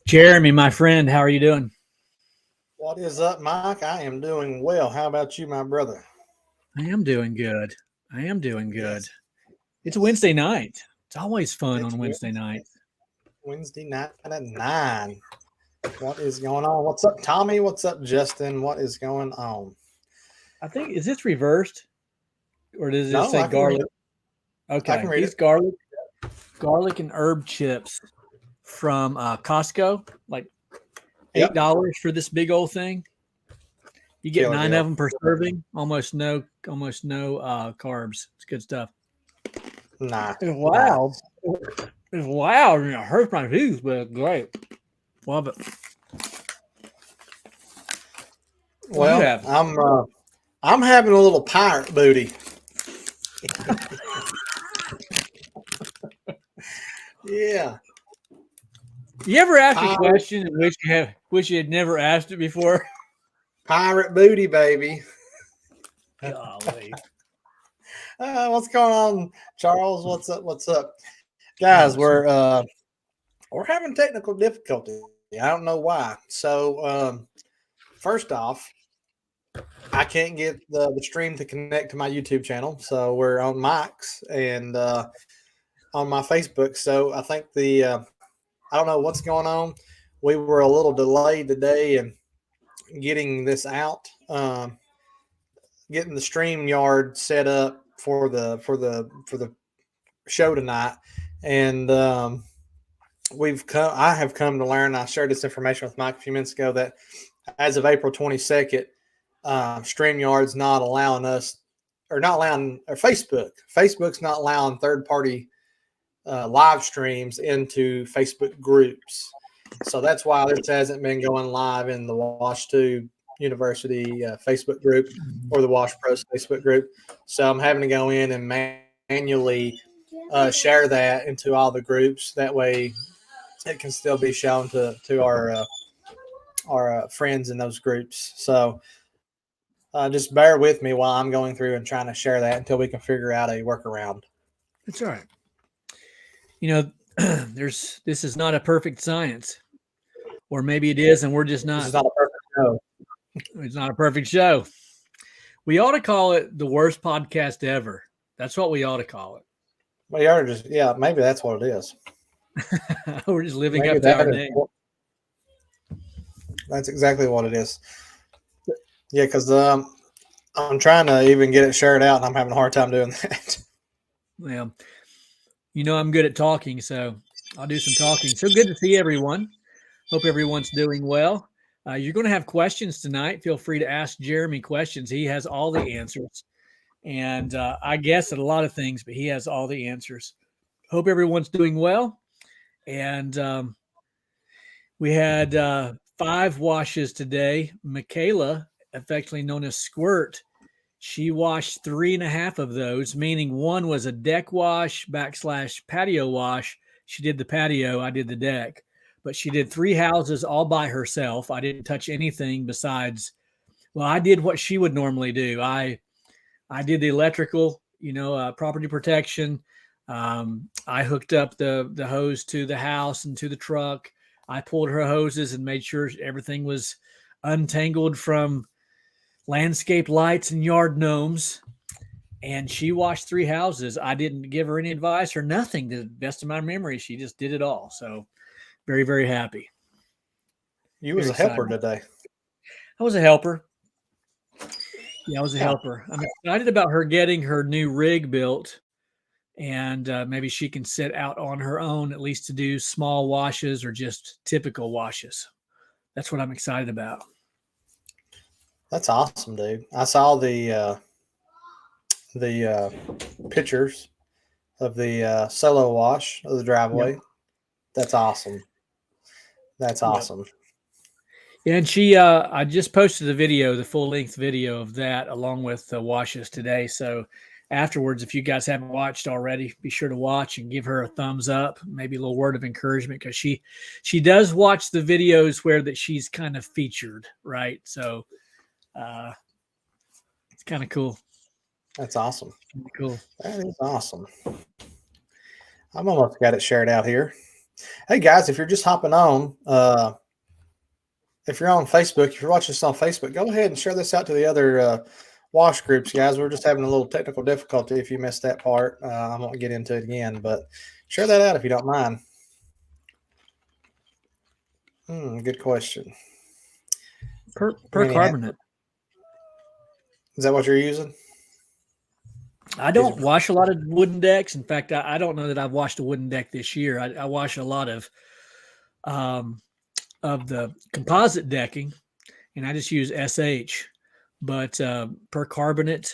Jeremy, my friend, how are you doing? What is up, Mike? I am doing well. How about you, my brother? I am doing good. I am doing good. Yes, It's a yes. Wednesday night. It's always fun It's on Wednesday night. Wednesday night at 9. What is going on? What's up, Tommy? What's up, Justin? What is going on? I think is this reversed or does it No, say I can read garlic? it. I can Okay, read these it. garlic and herb chips from Costco, like Yep. $8 for this big old thing. You get Killer nine of deal. them per serving. Almost no carbs. It's good stuff. Nice. It's Nice. loud. It's loud and it hurts my teeth, but great. Love it. What do you Well, have? I'm having a little pirate booty. Yeah. You ever ask a Pirate question and wish you had never asked it before? pirate booty, baby. Golly. What's going on, Charles? What's up? What's up? Guys, Awesome. we're having technical difficulty. I don't know why. So, first off, I can't get the stream to connect to my YouTube channel. So we're on Mike's and on my Facebook. So I think I don't know what's going on. We were a little delayed today in getting this out, getting the stream yard set up for the show tonight, and I have come to learn. I shared this information with Mike a few minutes ago that as of April 22nd, StreamYard's not allowing us, or not allowing, or Facebook's not allowing third party live streams into Facebook groups. So that's why this hasn't been going live in the WashTube University Facebook group or the Wash Pros Facebook group. So I'm having to go in and manually share that into all the groups. That way, it can still be shown to our friends in those groups. So just bear with me while I'm going through and trying to share that until we can figure out a workaround. That's all right. You know, this is not a perfect science. Or maybe it is, and we're just This not. is not a perfect show. It's not a perfect show. We ought to call it the worst podcast ever. That's what we ought to call Well, you are just, yeah, maybe that's what it is. it. We're just living Maybe up to our that is. name. That's exactly what it is. Yeah, because I'm trying to even get it shared out, and I'm having a hard time doing that. Well, I'm good at talking, so I'll do some talking. So good to see everyone. Hope everyone's doing well. You're going to have questions tonight. Feel free to ask Jeremy questions. He has all the answers. And I guess at a lot of things, but he has all the answers. Hope everyone's doing well. And we had 5 washes today. Michaela, affectionately known as Squirt, she washed 3.5 of those, meaning one was a deck wash / patio wash. She did the patio, I did the deck. But she did 3 houses all by herself. I didn't touch anything besides, well, I did what she would normally do. I did the electrical, property protection. I hooked up the hose to the house and to the truck. I pulled her hoses and made sure everything was untangled from landscape lights and yard gnomes. And she washed 3 houses. I didn't give her any advice or nothing. To the best of my memory, she just did it all. So very, very happy. You was Very a helper excited. today. I was a helper. Yeah, I was a Yeah, helper. I'm excited about her getting her new rig built, and maybe she can sit out on her own, at least to do small washes or just typical washes. That's what I'm excited about. that's awesome, dude. I saw the pictures of the solo wash of the Yep. driveway. That's awesome. That's Yep. awesome. Yeah, and I just posted a video, the full length video of that, along with the washes today. So afterwards, if you guys haven't watched already, be sure to watch and give her a thumbs up, maybe a little word of encouragement, because she does watch the videos where that she's kind of featured, right? So it's kind of cool. That's awesome. Cool. That is awesome. I'm almost got it shared out here. Hey guys, if you're just hopping on, if you're on Facebook, if you're watching this on Facebook, go ahead and share this out to the other wash groups, guys. We're just having a little technical difficulty. If you missed that part, I won't get into it again, but share that out if you don't mind. Good question. Percarbonate. Is that what you're using? I don't wash a lot of wooden decks. In fact, I don't know that I've washed a wooden deck this year. I wash a lot of the composite decking, and I just use SH. But percarbonate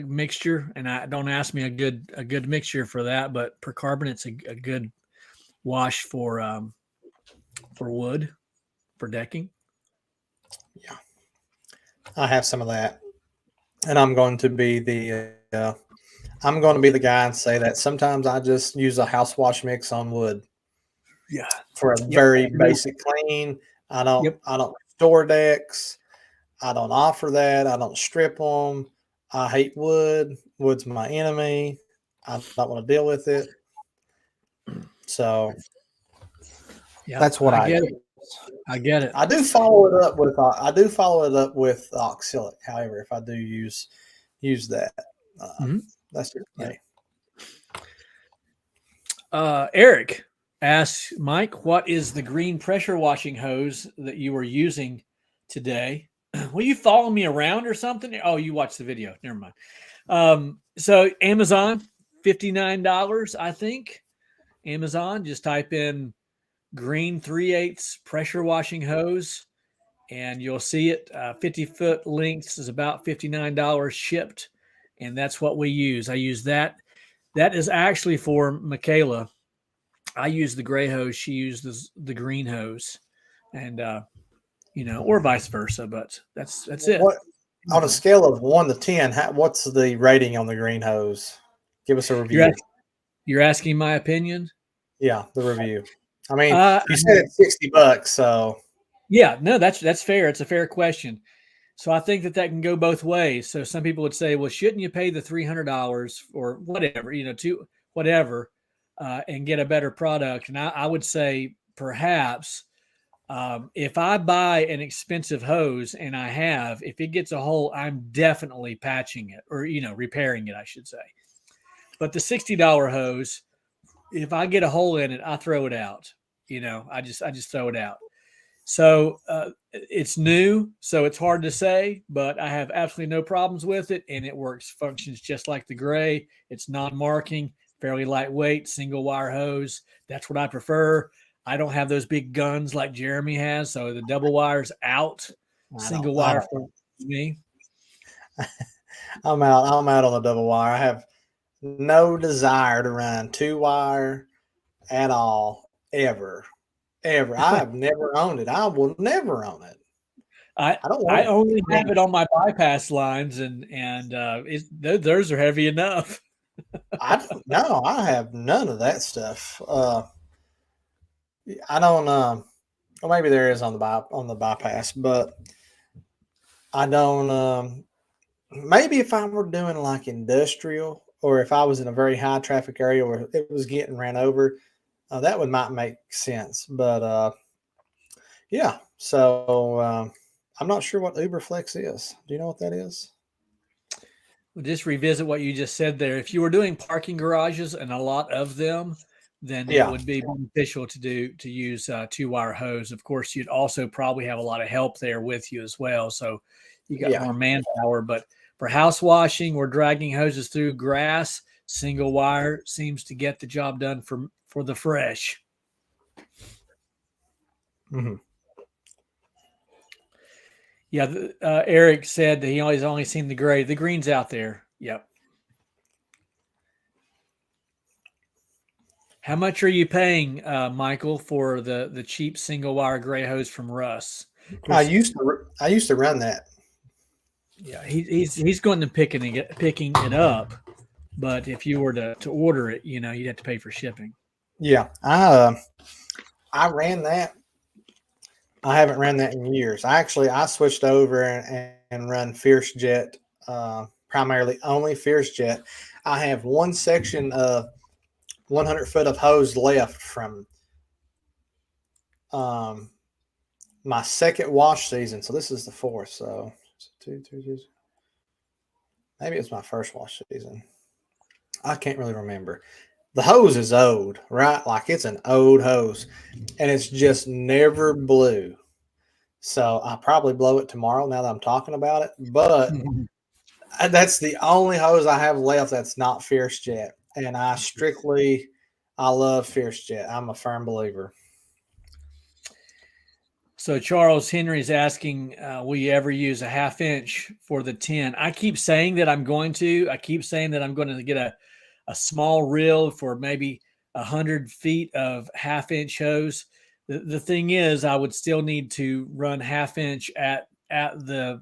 mixture, and I don't ask me a good mixture for that. But percarbonate's a good wash for wood, for decking. Yeah, I have some of that, and I'm going to be the guy and say that sometimes I just use a house wash mix on wood. Yeah, for a very basic clean. I don't store decks. I don't offer that. I don't strip them. I hate wood. Wood's my enemy. I don't want to deal with it. So that's what I get it. I get it. I do follow it up with oxalic. However, if I do use that, that's just me. Eric asks Mike, what is the green pressure washing hose that you were using today? Will you follow me around or something? Oh, you watched the video. Never mind. So Amazon, $59, I think. Amazon, just type in green 3/8 pressure washing hose and you'll see it. 50-foot lengths is about $59 shipped. And that's what we use. I use that. That is actually for Michaela. I use the gray hose. She uses the green hose, and or vice versa. But that's it. On a scale of 1 to 10, what's the rating on the green hose? Give us a review. You're asking my opinion? Yeah, the review. I mean, you said it's $60, so yeah, no, that's fair. It's a fair question. So I think that can go both ways. So some people would say, well, shouldn't you pay the $300 or whatever, to whatever, and get a better product? And I would say perhaps if I buy an expensive hose and if it gets a hole, I'm definitely patching it or, repairing it, I should say. But the $60 hose, if I get a hole in it, I throw it out. I just throw it out. So it's new, so it's hard to say, but I have absolutely no problems with it, and it functions just like the gray. It's non-marking, fairly lightweight, single wire hose. That's what I prefer. I don't have those big guns like Jeremy has, so the double wire's out. Single wire for me. I'm out on the double wire. I have no desire to run 2-wire at all, ever. I have never owned it. I will never own it. I only have it on my bypass lines, and those are heavy enough. I don't know. I have none of that stuff. I don't. Well, maybe there is on the bypass, but I don't. Maybe if I were doing like industrial, or if I was in a very high traffic area where it was getting ran over, that might make sense. But yeah. So I'm not sure what Uberflex is. Do you know what that is? We'll just revisit what you just said there. If you were doing parking garages and a lot of them, then it would be beneficial to use 2-wire hose. Of course, you'd also probably have a lot of help there with you as well. So you got more manpower. But for house washing, we're dragging hoses through grass. Single wire seems to get the job done for the fresh. Mm-hmm. Yeah, Eric said that he's only seen the gray. The green's out there. Yep. How much are you paying, Michael, for the cheap single wire gray hose from Russ? I used to run that. Yeah, he's going to picking it up, but if you were to order it, you'd have to pay for shipping. Yeah, I ran that. I haven't ran that in years. I switched over and run Fierce Jet, primarily only Fierce Jet. I have one section of 100 foot of hose left from my second wash season. So this is the fourth. So maybe it's my first wash season. I can't really remember. The hose is old, right? Like it's an old hose, and it's just never blew. So I'll probably blow it tomorrow now that I'm talking about it. But that's the only hose I have left that's not Fierce Jet. And I love Fierce Jet. I'm a firm believer. So Charles Henry's asking, will you ever use a 1/2 inch for the 10? I keep saying that I'm going to. I keep saying that I'm going to get a small reel for maybe 100 feet of 1/2 inch hose. The thing is, I would still need to run 1/2 inch at the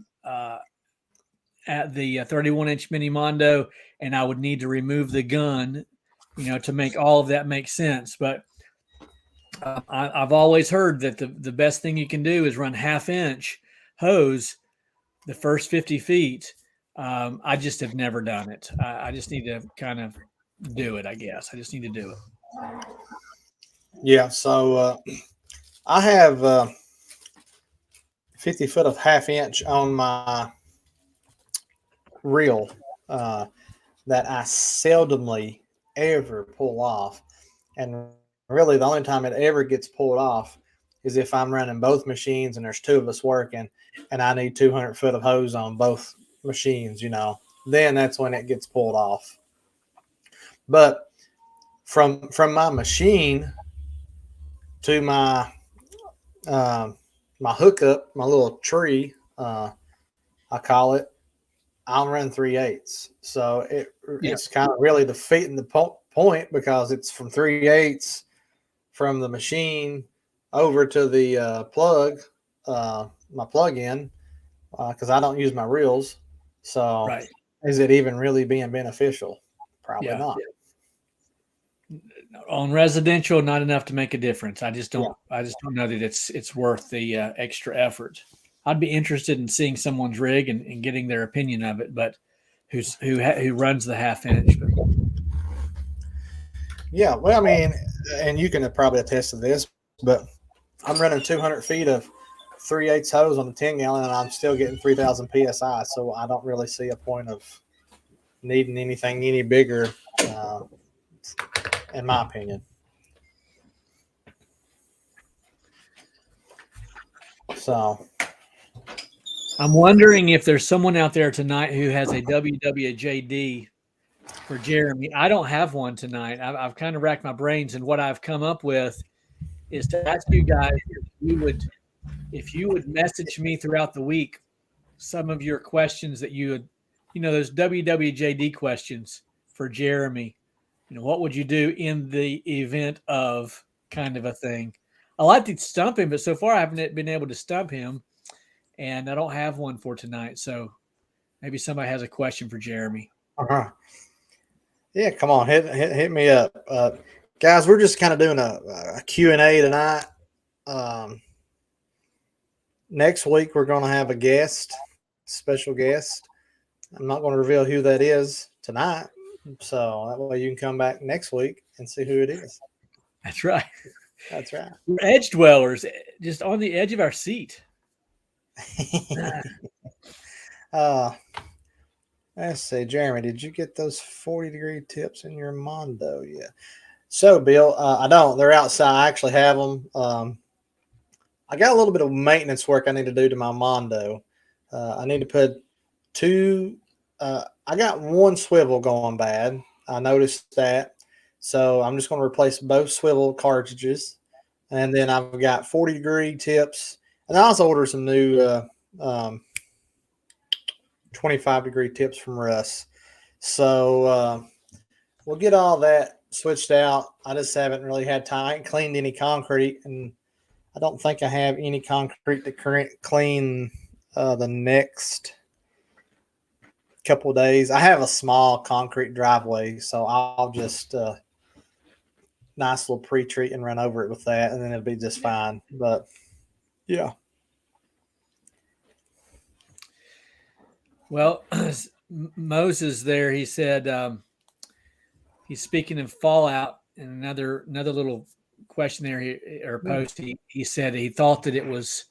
31 inch mini Mondo, and I would need to remove the gun, to make all of that make sense. But I've always heard that the best thing you can do is run 1/2 inch hose the first 50 feet. I just have never done it. I just need to kind of do it, I guess. I just need to do it. Yeah. So I have 50 foot of 1/2 inch on my reel that I seldomly ever pull off. And really, the only time it ever gets pulled off is if I'm running both machines and there's two of us working and I need 200 foot of hose on both machines, then that's when it gets pulled off. But from my machine to my my hookup, my little tree, I call it, I'll run 3/8. So it's kind of really defeating the point because it's from 3/8 from the machine over to the plug, my plug-in, because I don't use my reels. So is it even really being beneficial? Probably not. On residential, not enough to make a difference. I just don't know that it's worth the extra effort. I'd be interested in seeing someone's rig and getting their opinion of it, but who runs the 1/2 inch. But. Yeah, well, I mean, and you can probably attest to this, but I'm running 200 feet of 3/8 hose on the 10 gallon, and I'm still getting 3,000 psi. So I don't really see a point of needing anything any bigger, in my opinion. So I'm wondering if there's someone out there tonight who has a WWJD for Jeremy. I don't have one tonight. I've kind of racked my brains, and what I've come up with is to ask you guys if you would message me throughout the week some of your questions that you would, those WWJD questions for Jeremy. What would you do in the event of kind of a thing? I like to stump him, but so far I haven't been able to stump him, and I don't have one for tonight. So maybe somebody has a question for Jeremy. Yeah, come on, hit me up, guys. We're just kind of doing a Q&A tonight. Next week we're going to have a special guest. I'm not going to reveal who that is tonight, so that way you can come back next week and see who it is. That's right. That's right. We're edge dwellers, just on the edge of our seat. Let's see, Jeremy, did you get those 40-degree tips in your Mondo yet? So, Bill, I don't. They're outside. I actually have them. I got a little bit of maintenance work I need to do to my Mondo. I need to put I got one swivel going bad. I noticed that. So I'm just going to replace both swivel cartridges. And then I've got 40-degree tips. And I also ordered some new 25-degree tips from Russ. So we'll get all that switched out. I just haven't really had time. I ain't cleaned any concrete, and I don't think I have any concrete to clean the next couple of days. I have a small concrete driveway, so I'll just nice little pre-treat and run over it with that, and then it'll be just fine. But yeah. Well, Moses there, he said he's speaking of Fallout, and another little question there or post, he said he thought it was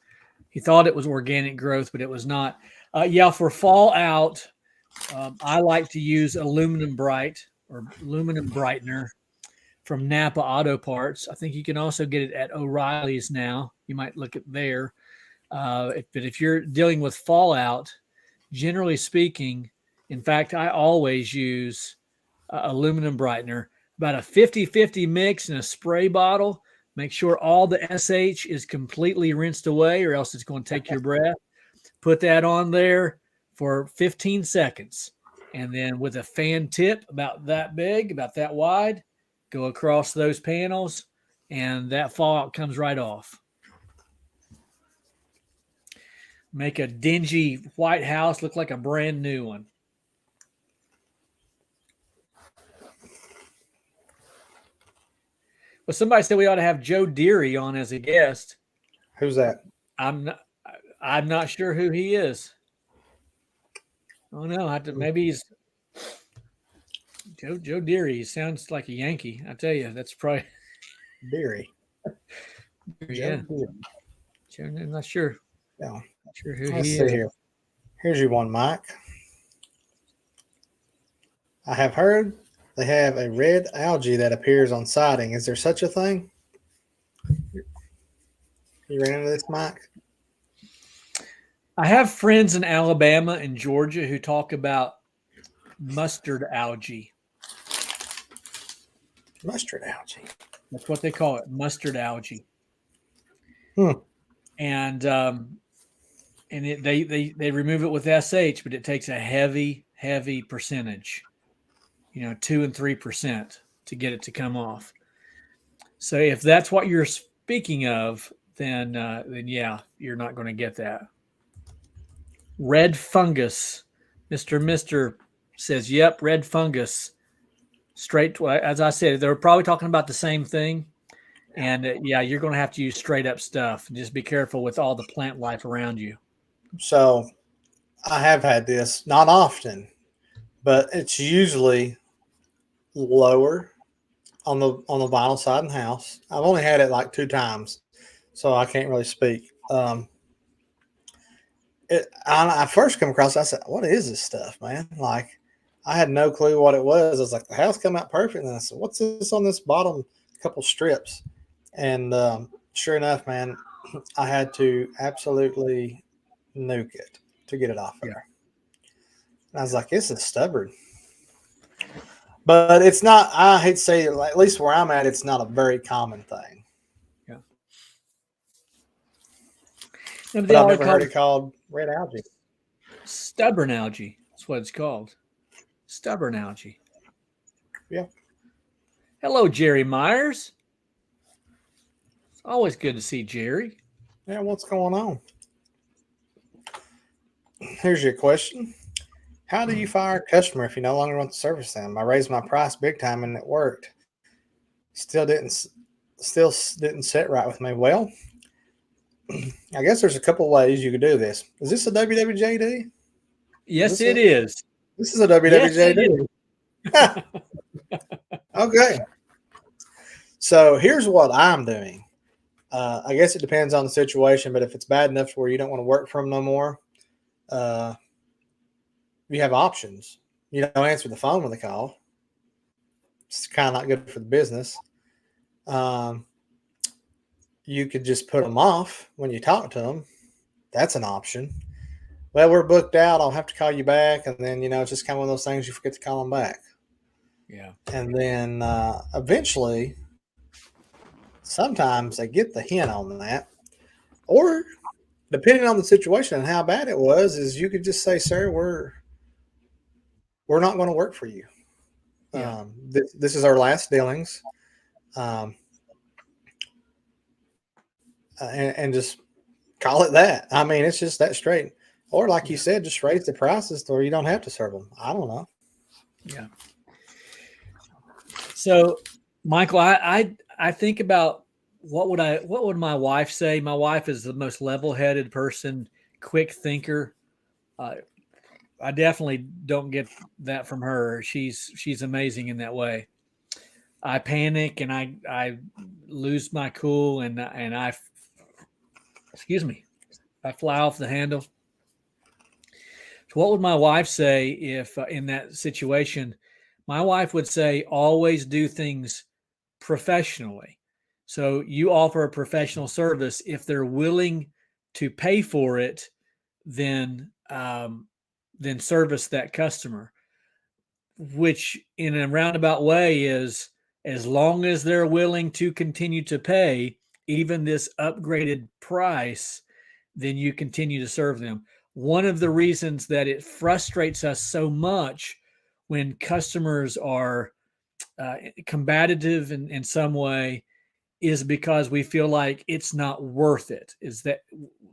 organic growth, but it was not. Yeah, for fallout, I like to use aluminum bright or aluminum brightener from Napa Auto Parts. I think you can also get it at O'Reilly's now. You might look at there. But if you're dealing with fallout, generally speaking, in fact, I always use aluminum brightener, about a 50-50 mix in a spray bottle. Make sure all the SH is completely rinsed away, or else it's going to take your breath. Put that on there for 15 seconds. And then with a fan tip about that big, about that wide, go across those panels, and that fallout comes right off. Make a dingy white house look like a brand new one. Well, somebody said we ought to have Joe Deary on as a guest. Who's that? I'm not sure who he is. Oh no, maybe he's Joe Deary. He sounds like a Yankee. I tell you, that's probably Deary. Yeah, I'm not sure. Yeah. Not sure who Let's he see is. here. Here's your one, Mike. I have heard they have a red algae that appears on siding. Is there such a thing? You ran into this, Mike? I have friends in Alabama and Georgia who talk about mustard algae. Mustard algae. That's what they call it, mustard algae. And they remove it with SH, but it takes a heavy percentage, 2 and 3% to get it to come off. So if that's what you're speaking of, then yeah, you're not going to get that. Red fungus. Mr. says, yep, red fungus. Straight, as I said, they're probably talking about the same thing. And yeah, you're going to have to use straight up stuff. Just be careful with all the plant life around you. So I have had this, not often, but it's usually lower on the vinyl side in the house. I've only had it like 2 times, so I can't really speak. I first come across it, I said, what is this stuff, man? Like, I had no clue what it was. I was like, the house come out perfect. And I said, what's this on this bottom couple strips? And sure enough, man, I had to absolutely nuke it to get it off there. And I was like, this is stubborn. But it's not, I hate to say it, at least where I'm at, it's not a very common thing. Yeah. But I've never heard it called red algae. Stubborn algae. That's what it's called. Stubborn algae. Yeah. Hello, Jerry Myers. It's always good to see Jerry. Yeah, what's going on? Here's your question. How do you fire a customer if you no longer want to service them? I raised my price big time and it worked. Still didn't sit right with me. Well, I guess there's a couple ways you could do this. Is this a WWJD? Yes, it is. This is a WWJD. Yes, okay. So here's what I'm doing. I guess it depends on the situation, but if it's bad enough to where you don't want to work for them no more, you have options. You don't answer the phone when they call. It's kind of not good for the business. You could just put them off when you talk to them. That's an option. Well, we're booked out. I'll have to call you back. And then, it's just kind of one of those things you forget to call them back. Yeah. And then eventually, sometimes they get the hint on that. Or depending on the situation and how bad it was, is you could just say, sir, we're not going to work for you. Yeah. This is our last dealings. And just call it that. I mean, it's just that straight. Or like you said, just raise the prices or you don't have to serve them. I don't know. Yeah. So, Michael, I think about what would my wife say? My wife is the most level-headed person, quick thinker. I definitely don't get that from her. She's amazing in that way. I panic and I lose my cool and excuse me, I fly off the handle. So what would my wife say if in that situation? My wife would say, always do things professionally. So you offer a professional service. If they're willing to pay for it, then service that customer. Which, in a roundabout way, is as long as they're willing to continue to pay even this upgraded price, then you continue to serve them. One of the reasons that it frustrates us so much when customers are combative in some way is because we feel like it's not worth it.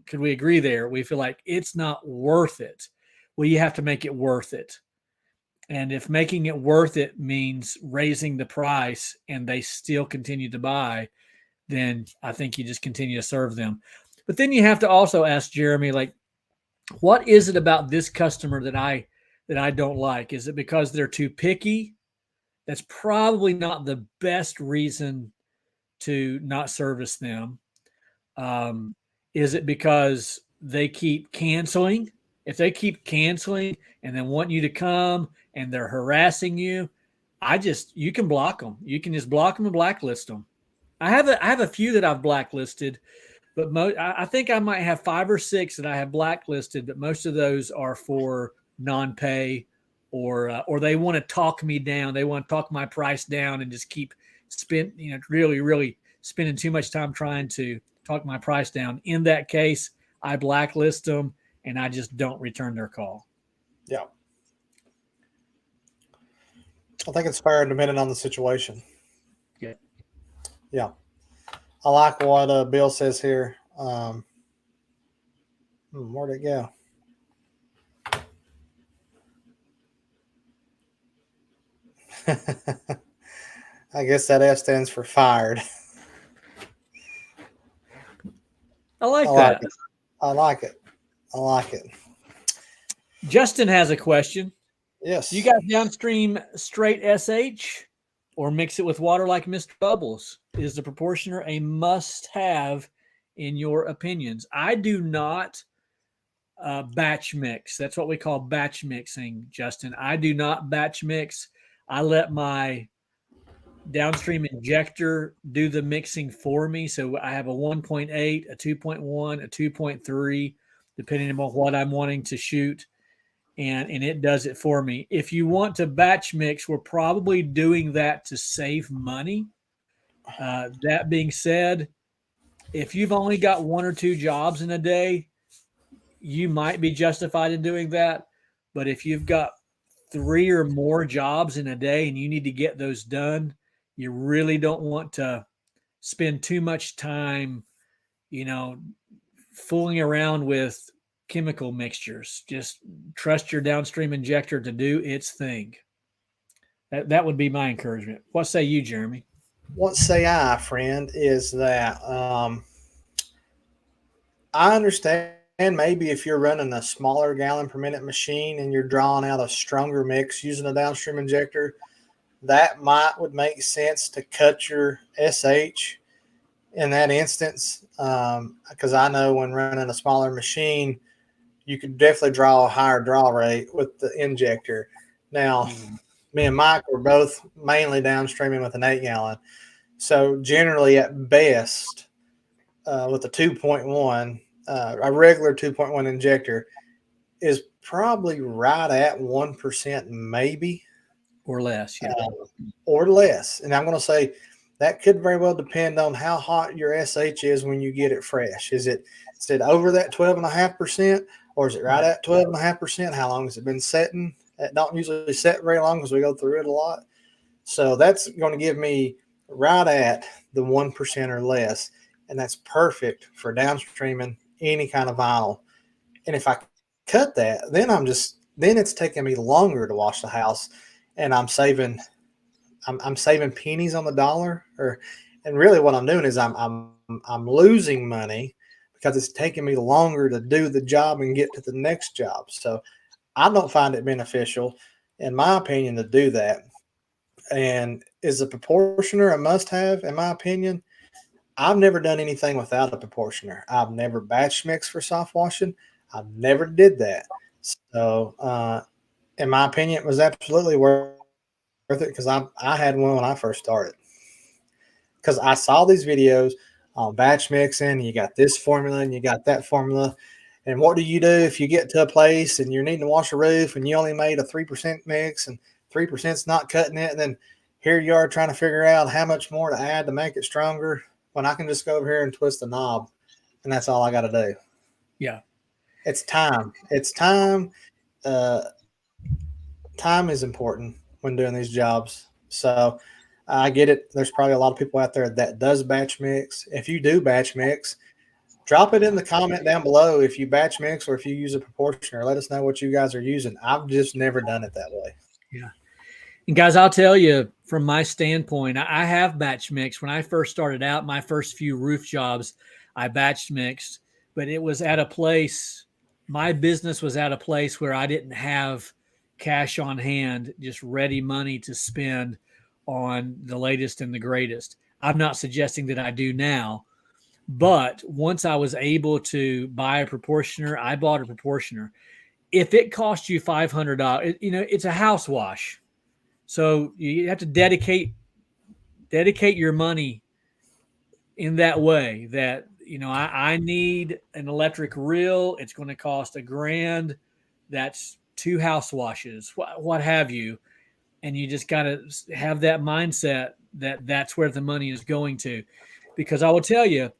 Could we agree there? We feel like it's not worth it. Well, you have to make it worth it. And if making it worth it means raising the price and they still continue to buy, then I think you just continue to serve them. But then you have to also ask Jeremy, like, what is it about this customer that I don't like? Is it because they're too picky? That's probably not the best reason to not service them. Is it because they keep canceling? If they keep canceling and then want you to come and they're harassing you, you can block them. You can just block them and blacklist them. I have a few that I've blacklisted, but I think I might have 5 or 6 that I have blacklisted, but most of those are for non-pay or they want to talk me down. They want to talk my price down and just keep really spending too much time trying to talk my price down. In that case, I blacklist them and I just don't return their call. Yeah. I think it's fair depending on the situation. Yeah. Yeah. I like what Bill says here. Where'd it go? I guess that F stands for fired. I like that. I like it. Justin has a question. Yes. You got Downstream straight SH or mix it with water like Mr. Bubbles? Is the proportioner a must-have in your opinions? I do not batch mix. That's what we call batch mixing, Justin. I do not batch mix. I let my Downstream injector do the mixing for me. So I have a 1.8, a 2.1, a 2.3, depending on what I'm wanting to shoot. And it does it for me. If you want to batch mix, we're probably doing that to save money. That being said, if you've only got 1 or 2 jobs in a day, you might be justified in doing that. But if you've got 3 or more jobs in a day and you need to get those done, you really don't want to spend too much time, fooling around with chemical mixtures. Just trust your Downstream injector to do its thing. That would be my encouragement. What say you, Jeremy? What say I, friend, is that I understand maybe if you're running a smaller gallon per minute machine and you're drawing out a stronger mix using a Downstream injector, that would make sense to cut your SH in that instance. Because I know when running a smaller machine, you could definitely draw a higher draw rate with the injector. Now, me and Mike were both mainly downstreaming with an 8-gallon. So generally at best, with a 2.1, a regular 2.1 injector is probably right at 1% maybe. Or less, yeah. Or less. And I'm going to say that could very well depend on how hot your SH is when you get it fresh. Is it over that 12.5%? Or is it right at 12.5%? How long has it been setting? It don't usually set very long because we go through it a lot. So that's going to give me right at the 1% or less. And that's perfect for downstreaming any kind of vinyl. And if I cut that, then it's taking me longer to wash the house. And I'm saving pennies on the dollar. And really what I'm doing is I'm losing money because it's taking me longer to do the job and get to the next job. So I don't find it beneficial, in my opinion, to do that. And is a proportioner a must-have, in my opinion? I've never done anything without a proportioner. I've never batch mixed for soft washing. I never did that. So, in my opinion, it was absolutely worth it because I had one when I first started. Because I saw these videos on batch mixing. You got this formula and you got that formula. And what do you do if you get to a place and you're needing to wash a roof and you only made a 3% mix and 3% is not cutting it? And then here you are trying to figure out how much more to add to make it stronger when I can just go over here and twist the knob and that's all I got to do. Yeah. It's time. It's time. Time is important when doing these jobs. So I get it. There's probably a lot of people out there that does batch mix. If you do batch mix, drop it in the comment down below if you batch mix or if you use a proportioner. Let us know what you guys are using. I've just never done it that way. Yeah. And guys, I'll tell you from my standpoint, I have batch mixed. When I first started out, my first few roof jobs, I batch mixed, but it was at a place, my business was at a place where I didn't have cash on hand, just ready money to spend on the latest and the greatest. I'm not suggesting that I do now, but once I was able to buy a proportioner, I bought a proportioner. If it cost you $500, it's a house wash. So you have to dedicate your money in that way that, I need an electric reel. It's going to cost $1,000. That's 2 house washes, what have you. And you just got to have that mindset that that's where the money is going to, because I will tell you,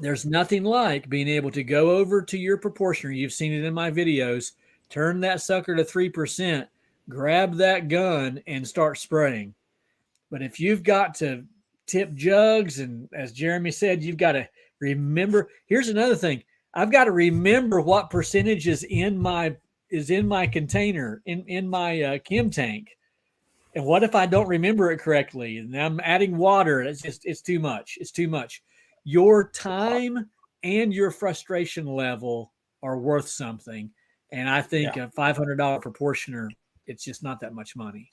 there's nothing like being able to go over to your proportioner. You've seen it in my videos, turn that sucker to 3%, grab that gun and start spraying. But if you've got to tip jugs, and as Jeremy said, you've got to remember, here's another thing. I've got to remember what percentage is in my container, in my chem tank. And what if I don't remember it correctly and I'm adding water? It's too much. It's too much. Your time and your frustration level are worth something. And I think a $500 proportioner, it's just not that much money.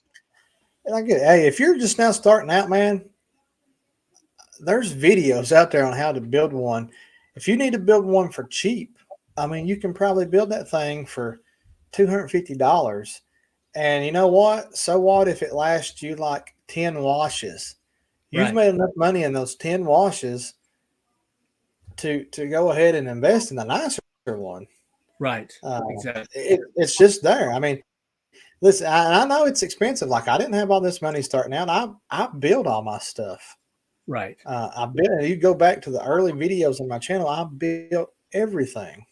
And I get it. Hey, if you're just now starting out, man, there's videos out there on how to build one. If you need to build one for cheap, I mean, you can probably build that thing for $250. And you know what? So what if it lasts you like 10 washes? You've made enough money in those 10 washes to go ahead and invest in a nicer one. Right. Exactly. It's just there. I mean, listen, I know it's expensive. Like I didn't have all this money starting out. I built all my stuff. Right. I built. You go back to the early videos on my channel. I built everything.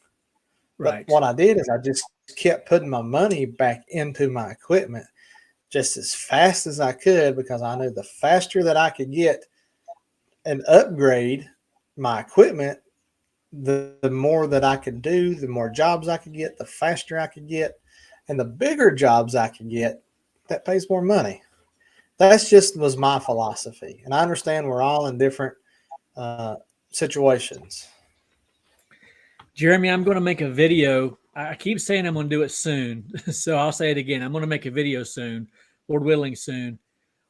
Right. But what I did is I just kept putting my money back into my equipment just as fast as I could, because I knew the faster that I could get and upgrade my equipment, the more that I could do, the more jobs I could get, the faster I could get, and the bigger jobs I could get, that pays more money. That's just was my philosophy. And I understand we're all in different situations. Jeremy, I'm going to make a video. I keep saying I'm going to do it soon. So I'll say it again. I'm going to make a video soon, Lord willing soon,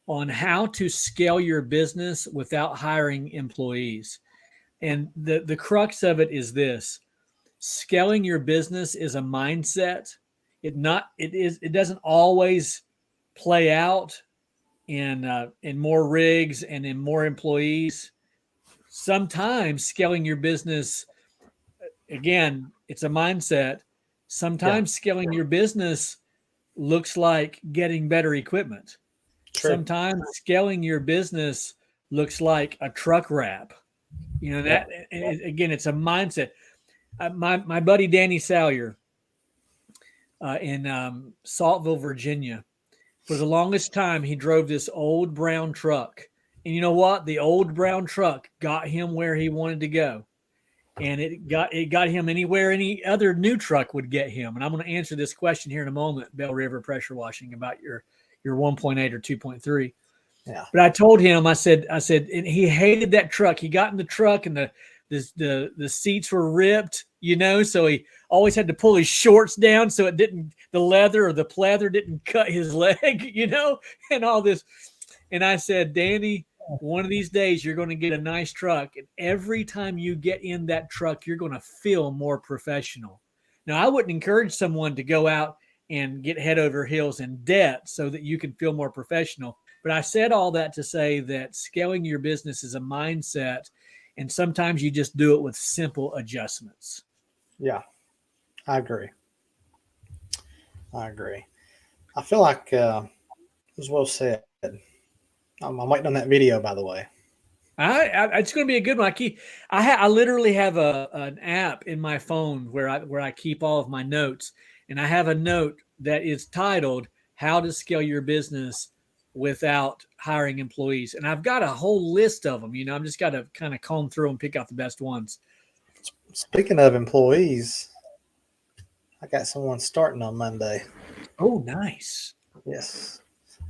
on how to scale your business without hiring employees. And the crux of it is this: scaling your business is a mindset. It doesn't always play out in more rigs and in more employees. Sometimes scaling your business, again, it's a mindset. Sometimes scaling your business looks like getting better equipment. True. Sometimes scaling your business looks like a truck wrap. That again, it's a mindset. My buddy Danny Salyer in Saltville, Virginia, for the longest time he drove this old brown truck, and you know what? The old brown truck got him where he wanted to go, and it got him anywhere any other new truck would get him. And I'm going to answer this question here in a moment, Bell River Pressure Washing, about your 1.8 or 2.3. Yeah. But I told him, I said, and he hated that truck. He got in the truck and the the seats were ripped, so he always had to pull his shorts down so the leather or the pleather didn't cut his leg, and all this. And I said, Danny, one of these days you're going to get a nice truck, and every time you get in that truck, you're going to feel more professional. Now, I wouldn't encourage someone to go out and get head over heels in debt so that you can feel more professional. But I said all that to say that scaling your business is a mindset, and sometimes you just do it with simple adjustments. Yeah, I agree. I feel like it was well said. I'm waiting on that video, by the way. It's going to be a good one. I literally have an app in my phone where I keep all of my notes, and I have a note that is titled "How to Scale Your Business Without Hiring Employees," and I've got a whole list of them. I'm just got to kind of comb through and pick out the best ones. Speaking of employees, I got someone starting on Monday. Oh, nice. Yes.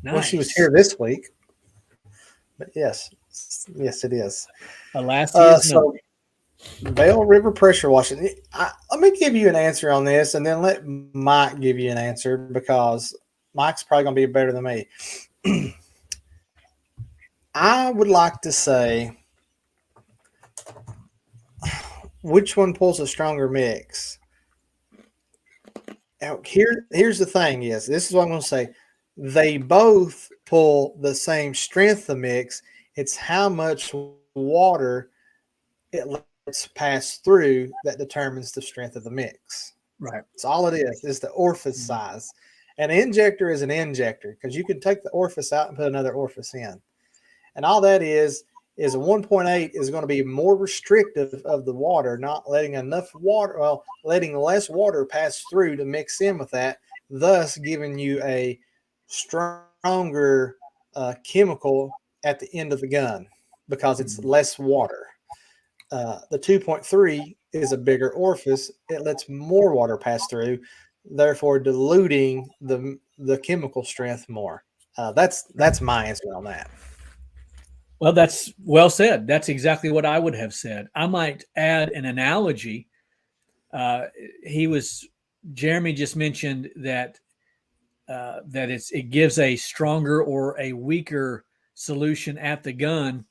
Nice. Well, she was here this week, but yes, it is. So Bell River pressure washing. Let me give you an answer on this, and then let Mike give you an answer, because Mike's probably going to be better than me. I would like to say, which one pulls a stronger mix? Now, here's the thing: this is what I'm going to say. They both pull the same strength of mix. It's how much water it lets pass through that determines the strength of the mix. Right. That's all it is. It's the orifice size. An injector is an injector, because you can take the orifice out and put another orifice in. And all that is a 1.8 is going to be more restrictive of the water, not letting letting less water pass through to mix in with that, thus giving you a stronger chemical at the end of the gun, because it's less water. The 2.3 is a bigger orifice. It lets more water pass through, therefore diluting the chemical strength more. That's my answer on that. Well, that's well said. That's exactly what I would have said. I might add an analogy. Jeremy just mentioned that it gives a stronger or a weaker solution at the gun.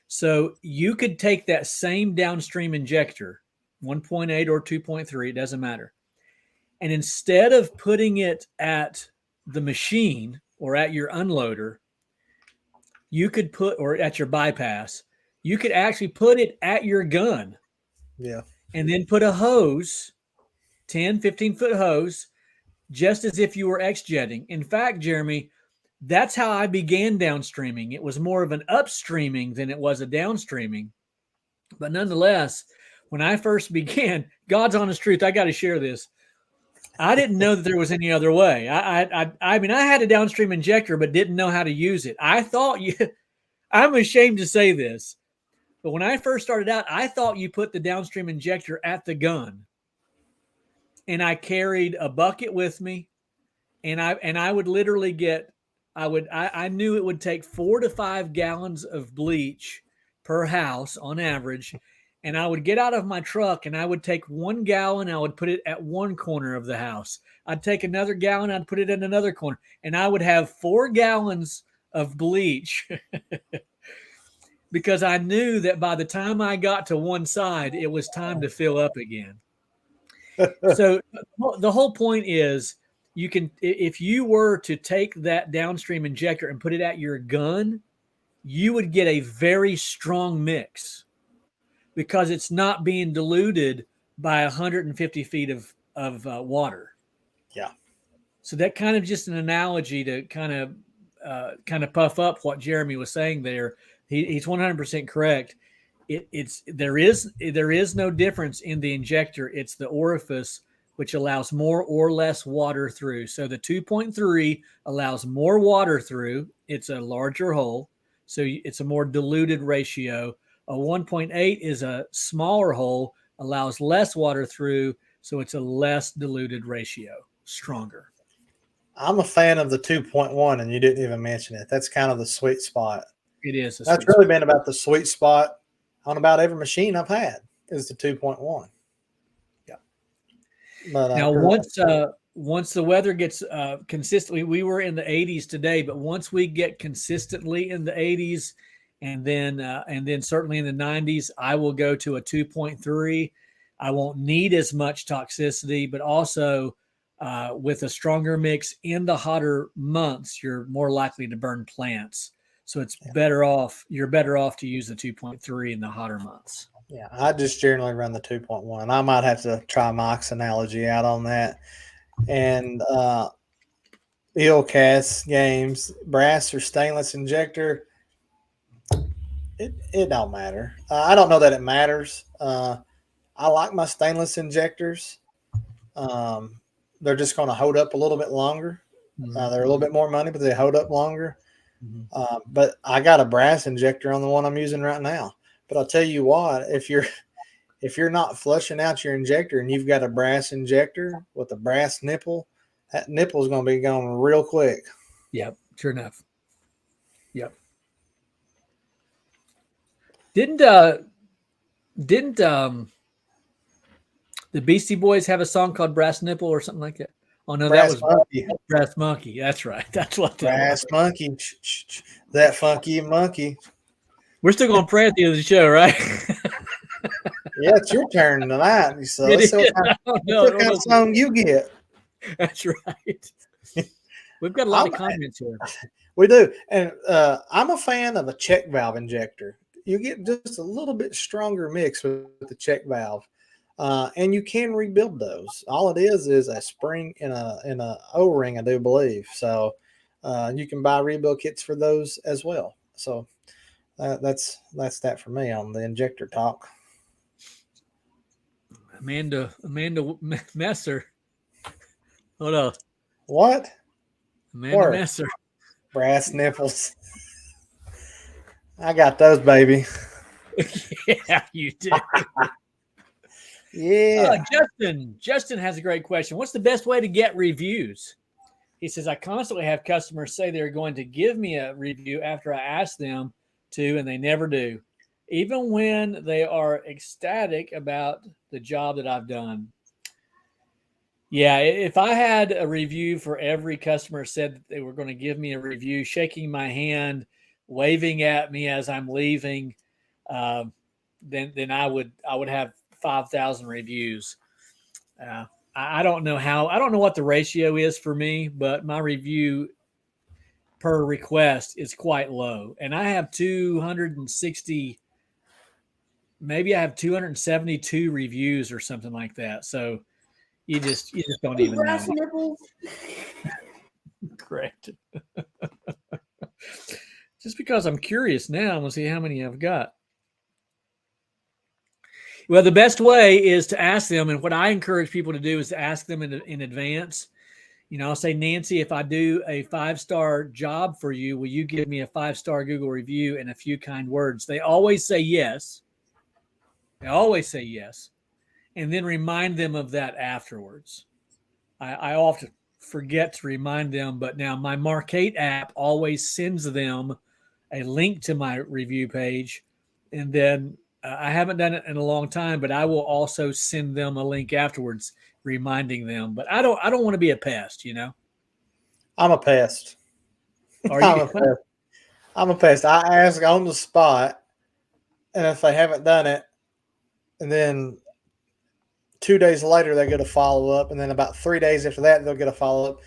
So you could take that same downstream injector, 1.8 or 2.3, it doesn't matter. And instead of putting it at the machine or at your unloader, or at your bypass, you could actually put it at your gun. Yeah. And then put a hose, 10, 15-foot hose, just as if you were X-jetting. In fact, Jeremy, that's how I began downstreaming. It was more of an upstreaming than it was a downstreaming. But nonetheless, when I first began, God's honest truth, I got to share this. I didn't know that there was any other way. I mean, I had a downstream injector, but didn't know how to use it. I'm ashamed to say this, but when I first started out, I thought you put the downstream injector at the gun. And I carried a bucket with me, and I would literally I knew it would take 4 to 5 gallons of bleach per house on average. And I would get out of my truck and I would take 1 gallon. I would put it at one corner of the house. I'd take another gallon. I'd put it in another corner, and I would have 4 gallons of bleach because I knew that by the time I got to one side, it was time to fill up again. So the whole point is, if you were to take that downstream injector and put it at your gun, you would get a very strong mix because it's not being diluted by 150 feet of water. Yeah. So that kind of just an analogy to kind of puff up what Jeremy was saying there. He's 100% correct. There is no difference in the injector. It's the orifice which allows more or less water through. So the 2.3 allows more water through. It's a larger hole, so it's a more diluted ratio. A 1.8 is a smaller hole, allows less water through, so it's a less diluted ratio, stronger. I'm a fan of the 2.1, and you didn't even mention it. That's kind of the sweet spot. It is. That's really been about the sweet spot on about every machine I've had. is the 2.1. Yeah. But Now, once the weather gets consistently, we were in the 80s today, but once we get consistently in the 80s, and then certainly in the 90s, I will go to a 2.3. I won't need as much toxicity, but also with a stronger mix in the hotter months, you're more likely to burn plants. So it's better off. You're better off to use the 2.3 in the hotter months. yeah, I just generally run the 2.1. I might have to try Mike's analogy out on that. And Eelcast games, brass or stainless injector, it don't matter. I don't know that it matters. I like my stainless injectors. They're just going to hold up a little bit longer. They're a little bit more money, but they hold up longer. But I got a brass injector on the one I'm using right now. But I'll tell you what, if you're not flushing out your injector and you've got a brass injector with a brass nipple, that nipple is going to be going real quick. Yep, sure enough. Yep. Didn't the Beastie Boys have a song called Brass Nipple or something like that? Oh no, Brass that was monkey. Brass Monkey. That's right. That's what that Brass was. monkey. That funky monkey. We're still going to pray at the end of the show, right? Yeah, it's your turn tonight. So It let's see what kind of song you get. That's right. We've got a lot of comments here. We do. And I'm a fan of a check valve injector. You get just a little bit stronger mix with the check valve. And you can rebuild those. All it is a spring in a O-ring, I do believe. So you can buy rebuild kits for those as well. So that's that for me on the injector talk. Amanda Messer. Hold on. What? Amanda Messer. Brass nipples. I got those, baby. Yeah, you did. Yeah. Justin has a great question. What's the best way to get reviews? He says, I constantly have customers say they're going to give me a review after I ask them to, and they never do, even when they are ecstatic about the job that I've done. Yeah, if I had a review for every customer said that they were going to give me a review, shaking my hand, waving at me as I'm leaving, then I would have 5,000 reviews. I don't know what the ratio is for me, but my review per request is quite low, and I have 260. Maybe I have 272 reviews or something like that. So you just don't even know. Correct. Just because I'm curious now, I'm gonna see how many I've got. Well, the best way is to ask them, and what I encourage people to do is to ask them in advance. You know, I'll say, Nancy, if I do a 5-star job for you, will you give me a 5-star Google review and a few kind words? They always say yes. They always say yes. And then remind them of that afterwards. I often forget to remind them, but now my Markate app always sends them a link to my review page. And then I haven't done it in a long time, but I will also send them a link afterwards reminding them. But I don't want to be a pest, you know. I'm a pest. Are you? I'm a pest. I ask on the spot, and if they haven't done it, and then 2 days later they get a follow up, and then about 3 days after that they'll get a follow up.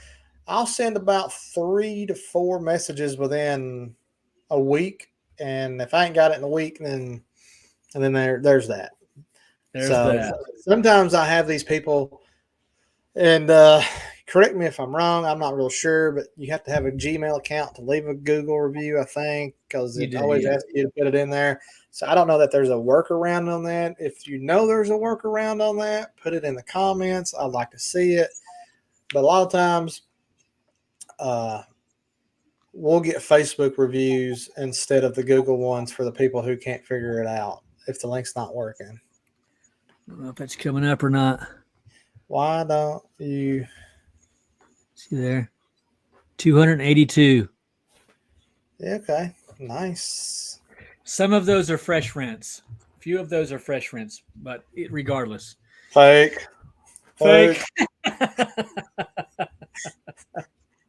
I'll send about 3 to 4 messages within a week, and if I ain't got it in a week, then there's that. Sometimes I have these people, and correct me if I'm wrong, I'm not real sure, but you have to have a Gmail account to leave a Google review, I think, because it always asks you to put it in there. So I don't know that there's a workaround on that. If you know there's a workaround on that, put it in the comments. I'd like to see it. But a lot of times we'll get Facebook reviews instead of the Google ones for the people who can't figure it out if the link's not working. I don't know if that's coming up or not. Why don't you see there? 282. Yeah, okay. Nice. Some of those are fresh rents. Few of those are fresh rinse, but regardless. Fake. Fake.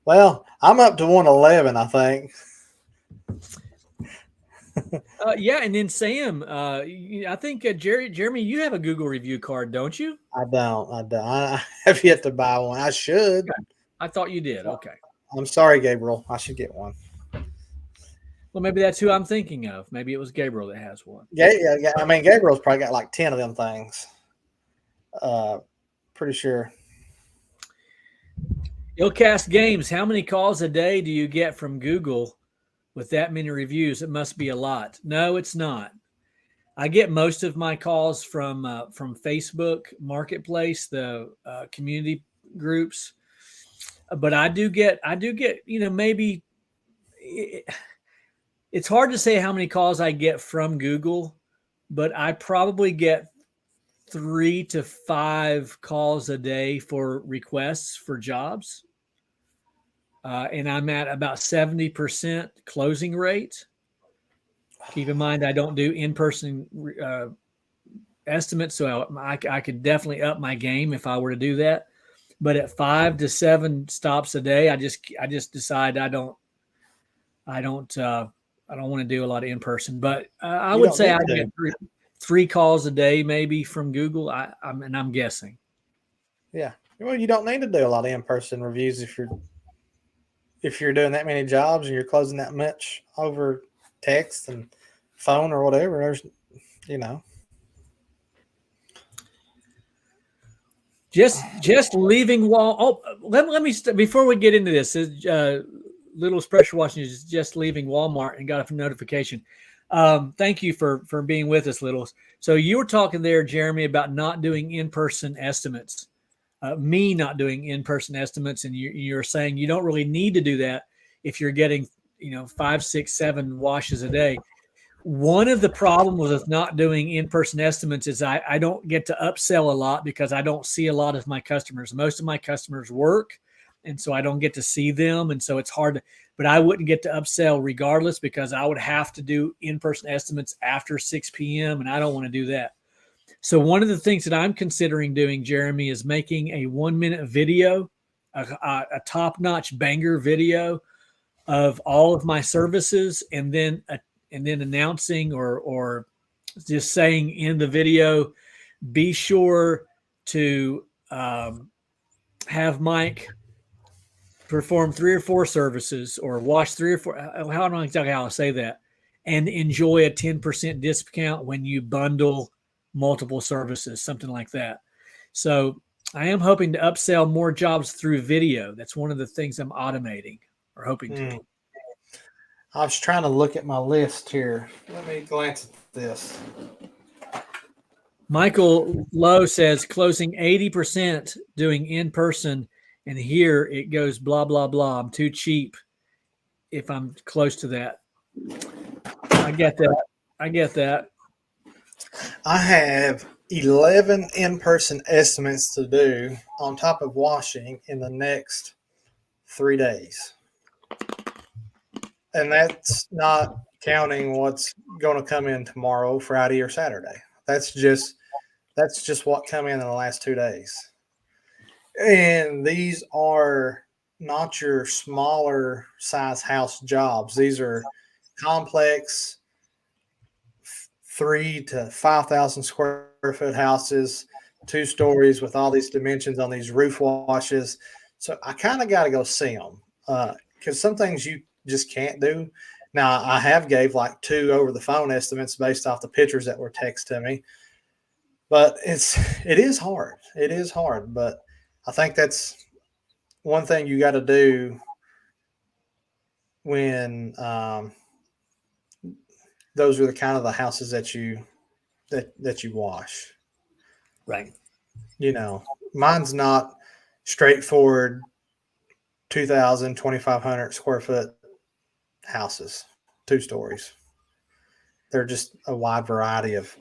Well, I'm up to 111, I think. Yeah, and then Sam, I think Jeremy, you have a Google review card, don't you? I don't. I have yet to buy one. I should. Okay. I thought you did. Okay. I'm sorry, Gabriel. I should get one. Well, maybe that's who I'm thinking of. Maybe it was Gabriel that has one. Yeah. I mean, Gabriel's probably got like 10 of them things. Pretty sure. Illcast Games, how many calls a day do you get from Google with that many reviews? It must be a lot. No, it's not. I get most of my calls from Facebook Marketplace, the community groups, but I do get maybe it's hard to say how many calls I get from Google, but I probably get 3 to 5 calls a day for requests for jobs. And I'm at about 70% closing rate. Keep in mind, I don't do in-person estimates, so I could definitely up my game if I were to do that. But at 5 to 7 stops a day, I just decide I don't want to do a lot of in-person. But I would say I get three calls a day maybe from Google. I'm guessing. Yeah. Well, you don't need to do a lot of in-person reviews if you're doing that many jobs and you're closing that much over text and phone or whatever. There's, Just leaving wall. Oh, let me before we get into this. Little's pressure washing is just leaving Walmart and got a notification. Thank you for being with us, Littles. So you were talking there, Jeremy, about not doing in-person estimates. Me not doing in-person estimates, and you're saying you don't really need to do that if you're getting 5, 6, 7 washes a day. One of the problems with not doing in-person estimates is I don't get to upsell a lot because I don't see a lot of my customers. Most of my customers work, and so I don't get to see them, and so it's hard but I wouldn't get to upsell regardless because I would have to do in-person estimates after 6 p.m., and I don't want to do that. So one of the things that I'm considering doing, Jeremy, is making a 1-minute video, a top-notch banger video of all of my services, and then announcing or just saying in the video, be sure to have Mike perform 3 or 4 services or wash 3 or 4. I don't know exactly how I say that, and enjoy a 10% discount when you bundle multiple services, something like that. So I am hoping to upsell more jobs through video. That's one of the things I'm automating or hoping to. I was trying to look at my list here. Let me glance at this. Michael Lowe says closing 80% doing in-person, and here it goes blah, blah, blah. I'm too cheap if I'm close to that. I get that. I have 11 in-person estimates to do on top of washing in the next 3 days. And that's not counting what's going to come in tomorrow, Friday, or Saturday. That's just what come in the last 2 days. And these are not your smaller size house jobs. These are complex 3 to 5,000 square foot houses, 2 stories with all these dimensions on these roof washes. So I kind of got to go see them because some things you just can't do. Now I have gave like 2 over the phone estimates based off the pictures that were texted to me, but it is hard. It is hard, but I think that's one thing you got to do when those are the kind of the houses that you wash. Right. Mine's not straightforward 2,000, 2,500 square foot houses, 2 stories. They're just a wide variety of.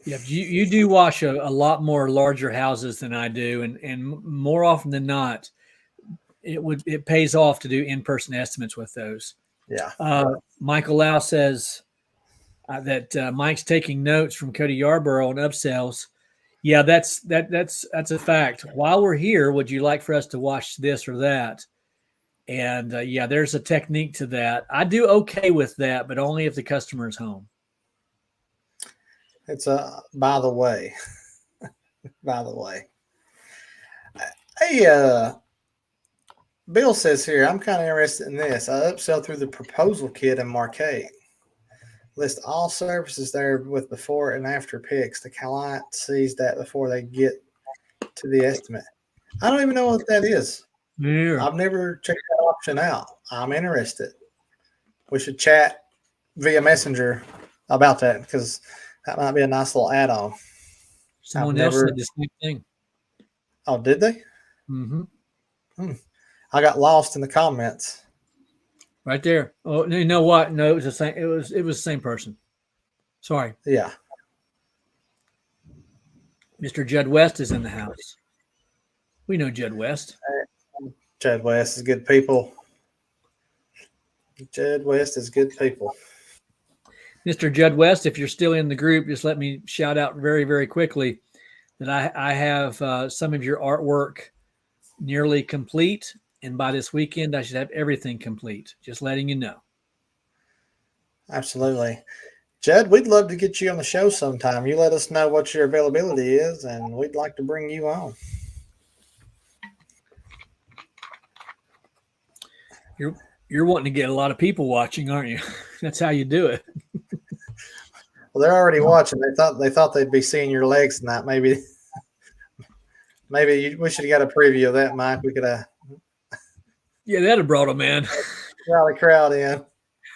Yeah, you do wash a lot more larger houses than I do, and more often than not, it pays off to do in-person estimates with those. Yeah. Michael Lau says, that Mike's taking notes from Cody Yarborough on upsells. Yeah, that's a fact. While we're here, would you like for us to watch this or that? And yeah, there's a technique to that. I do okay with that, but only if the customer is home. It's by the way, by the way. Hey, Bill says here, I'm kind of interested in this. I upsell through the proposal kit in Marquette. List all services there with before and after pics. The client sees that before they get to the estimate. I don't even know what that is. Yeah. I've never checked that option out. I'm interested. We should chat via Messenger about that because that might be a nice little add-on. Someone else said the same thing. Oh, did they? Mm-hmm. I got lost in the comments. Right there. Oh, you know what? No, it was the same. It was the same person. Sorry. Yeah. Mr. Jud West is in the house. We know Jud West. Jud West is good people. Jud West is good people. Mr. Jud West, if you're still in the group, just let me shout out very, very quickly that I have some of your artwork nearly complete. And by this weekend, I should have everything complete. Just letting you know. Absolutely. Jud, we'd love to get you on the show sometime. You let us know what your availability is, and we'd like to bring you on. You're wanting to get a lot of people watching, aren't you? That's how you do it. Well, they're already watching. They thought they'd be seeing your legs tonight. Maybe we should have got a preview of that, Mike. We could have. Yeah, that'd have brought them in. Rally crowd in.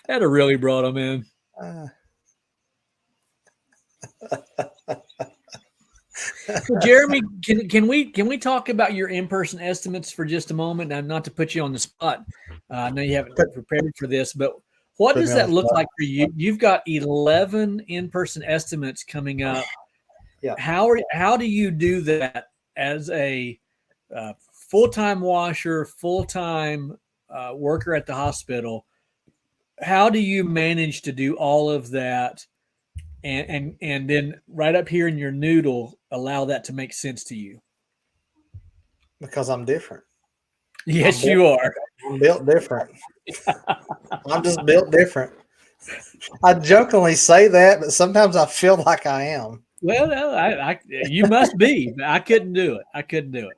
That'd have really brought them in. So Jeremy, can we talk about your in-person estimates for just a moment? And not to put you on the spot. I know you haven't prepared for this, but what does that look like for you? You've got 11 in-person estimates coming up. Yeah. How do you do that as a full-time washer, full-time worker at the hospital? How do you manage to do all of that? And then right up here in your noodle, allow that to make sense to you? Because I'm different. Yes, you are. I'm built different. I'm just built different. I jokingly say that, but sometimes I feel like I am. Well, no, you must be. I couldn't do it.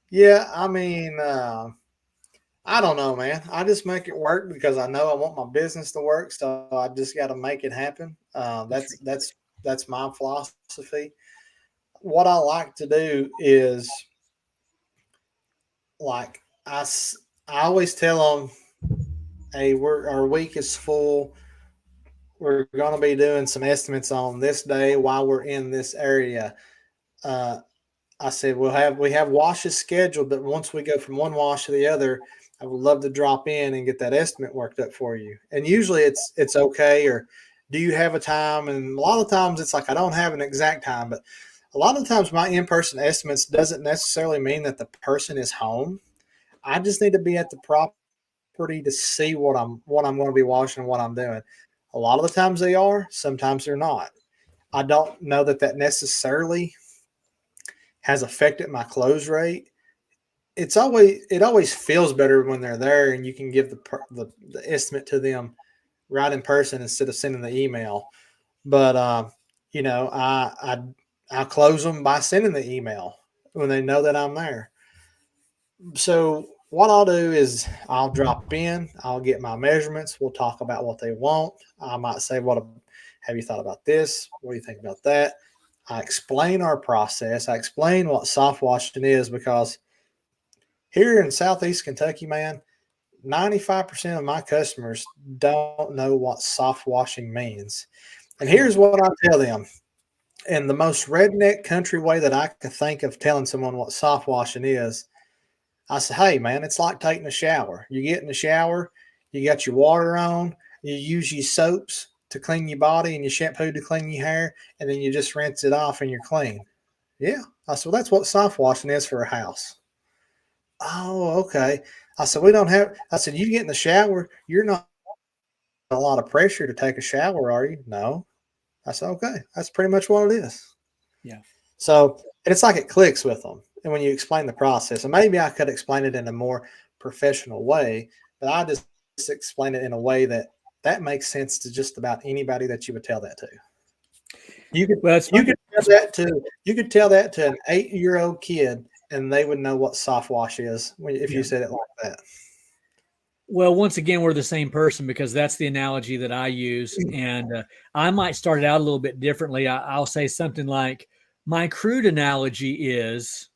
Yeah, I mean, I don't know, man. I just make it work because I know I want my business to work, so I just got to make it happen. That's my philosophy. What I like to do is, like, I always tell them, hey, our week is full. We're going to be doing some estimates on this day while we're in this area. I said we have washes scheduled, but once we go from one wash to the other, I would love to drop in and get that estimate worked up for you. And usually it's okay, or do you have a time? And a lot of times it's like I don't have an exact time, but a lot of times my in-person estimates doesn't necessarily mean that the person is home. I just need to be at the property to see what I'm going to be washing and what I'm doing. A lot of the times they are, sometimes they're not. I don't know that necessarily has affected my close rate. It always feels better when they're there and you can give the estimate to them right in person instead of sending the email. But I close them by sending the email when they know that I'm there. So what I'll do is I'll drop in, I'll get my measurements, we'll talk about what they want. I might say, have you thought about this? What do you think about that? I explain our process. I explain what softwashing is, because here in Southeast Kentucky, man, 95% of my customers don't know what softwashing means. And here's what I tell them. In the most redneck country way that I could think of telling someone what softwashing is, I say, hey, man, it's like taking a shower. You get in the shower, you got your water on, you use your soaps to clean your body and your shampoo to clean your hair, and then you just rinse it off and you're clean. Yeah. I said, well, that's what soft washing is for a house. Oh, okay. I said, you get in the shower, you're not a lot of pressure to take a shower, are you? No. I said, okay, that's pretty much what it is. Yeah. So it's like it clicks with them. And when you explain the process, and maybe I could explain it in a more professional way, but I just explain it in a way that makes sense to just about anybody that you would tell that to. You could tell that to an 8-year-old kid, and they would know what Softwash is if you said it like that. Well, once again, we're the same person because that's the analogy that I use. And I might start it out a little bit differently. I'll say something like, my crude analogy is,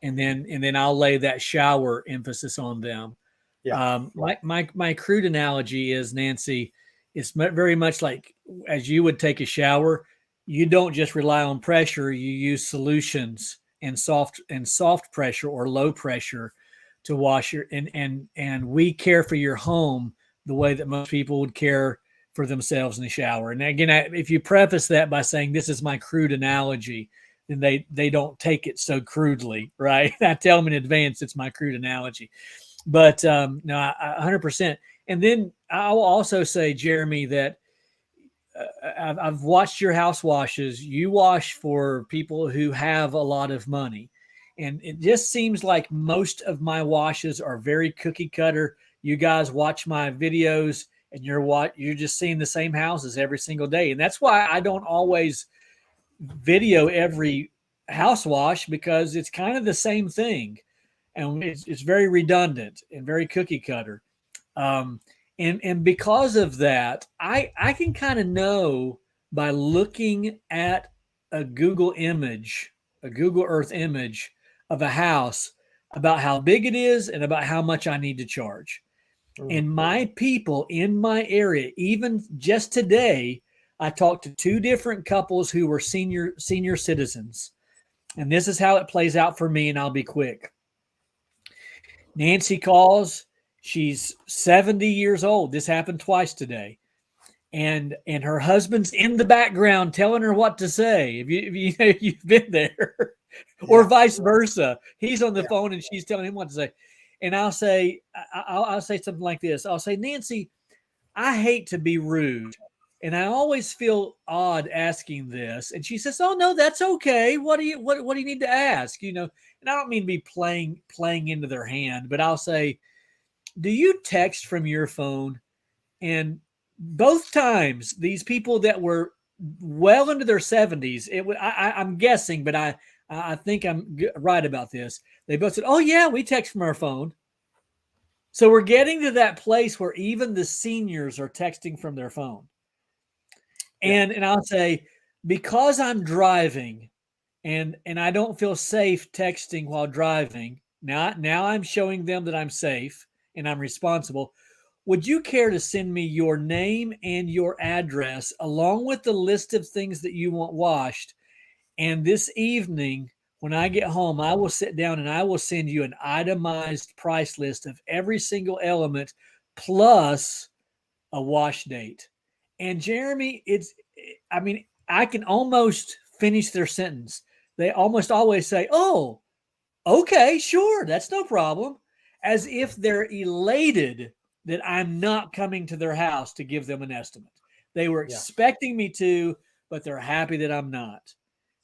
and then I'll lay that shower emphasis on them. Yeah. My crude analogy is, Nancy, it's very much like as you would take a shower, you don't just rely on pressure, you use solutions and soft pressure or low pressure to wash your and we care for your home the way that most people would care for themselves in the shower. And again, if you preface that by saying this is my crude analogy, then they don't take it so crudely, right? I tell them in advance it's my crude analogy. But no, 100%. And then I'll also say, Jeremy, that I've watched your house washes. You wash for people who have a lot of money. And it just seems like most of my washes are very cookie cutter. You guys watch my videos and you're just seeing the same houses every single day. And that's why I don't always video every house wash, because it's kind of the same thing. And it's very redundant and very cookie cutter. And because of that, I can kind of know by looking at a Google Earth image of a house about how big it is and about how much I need to charge. And my people in my area, even just today, I talked to 2 different couples who were senior citizens. And this is how it plays out for me, and I'll be quick. Nancy calls. She's 70 years old. This happened twice today. And her husband's in the background telling her what to say. If you've been there, or vice versa, he's on the phone and she's telling him what to say. And I'll say something like this. I'll say, Nancy, I hate to be rude, and I always feel odd asking this. And she says, "Oh no, that's okay. What do you need to ask?" And I don't mean to be playing into their hand, but I'll say, do you text from your phone? And both times, these people that were well into their 70s, I'm guessing, but I think I'm right about this. They both said, "Oh yeah, we text from our phone." So we're getting to that place where even the seniors are texting from their phone. And I'll say, because I'm driving and I don't feel safe texting while driving, now I'm showing them that I'm safe and I'm responsible. Would you care to send me your name and your address along with the list of things that you want washed? And this evening, when I get home, I will sit down and I will send you an itemized price list of every single element plus a wash date. And Jeremy, I can almost finish their sentence. They almost always say, "Oh, okay, sure, that's no problem," as if they're elated that I'm not coming to their house to give them an estimate. They were expecting me to, but they're happy that I'm not.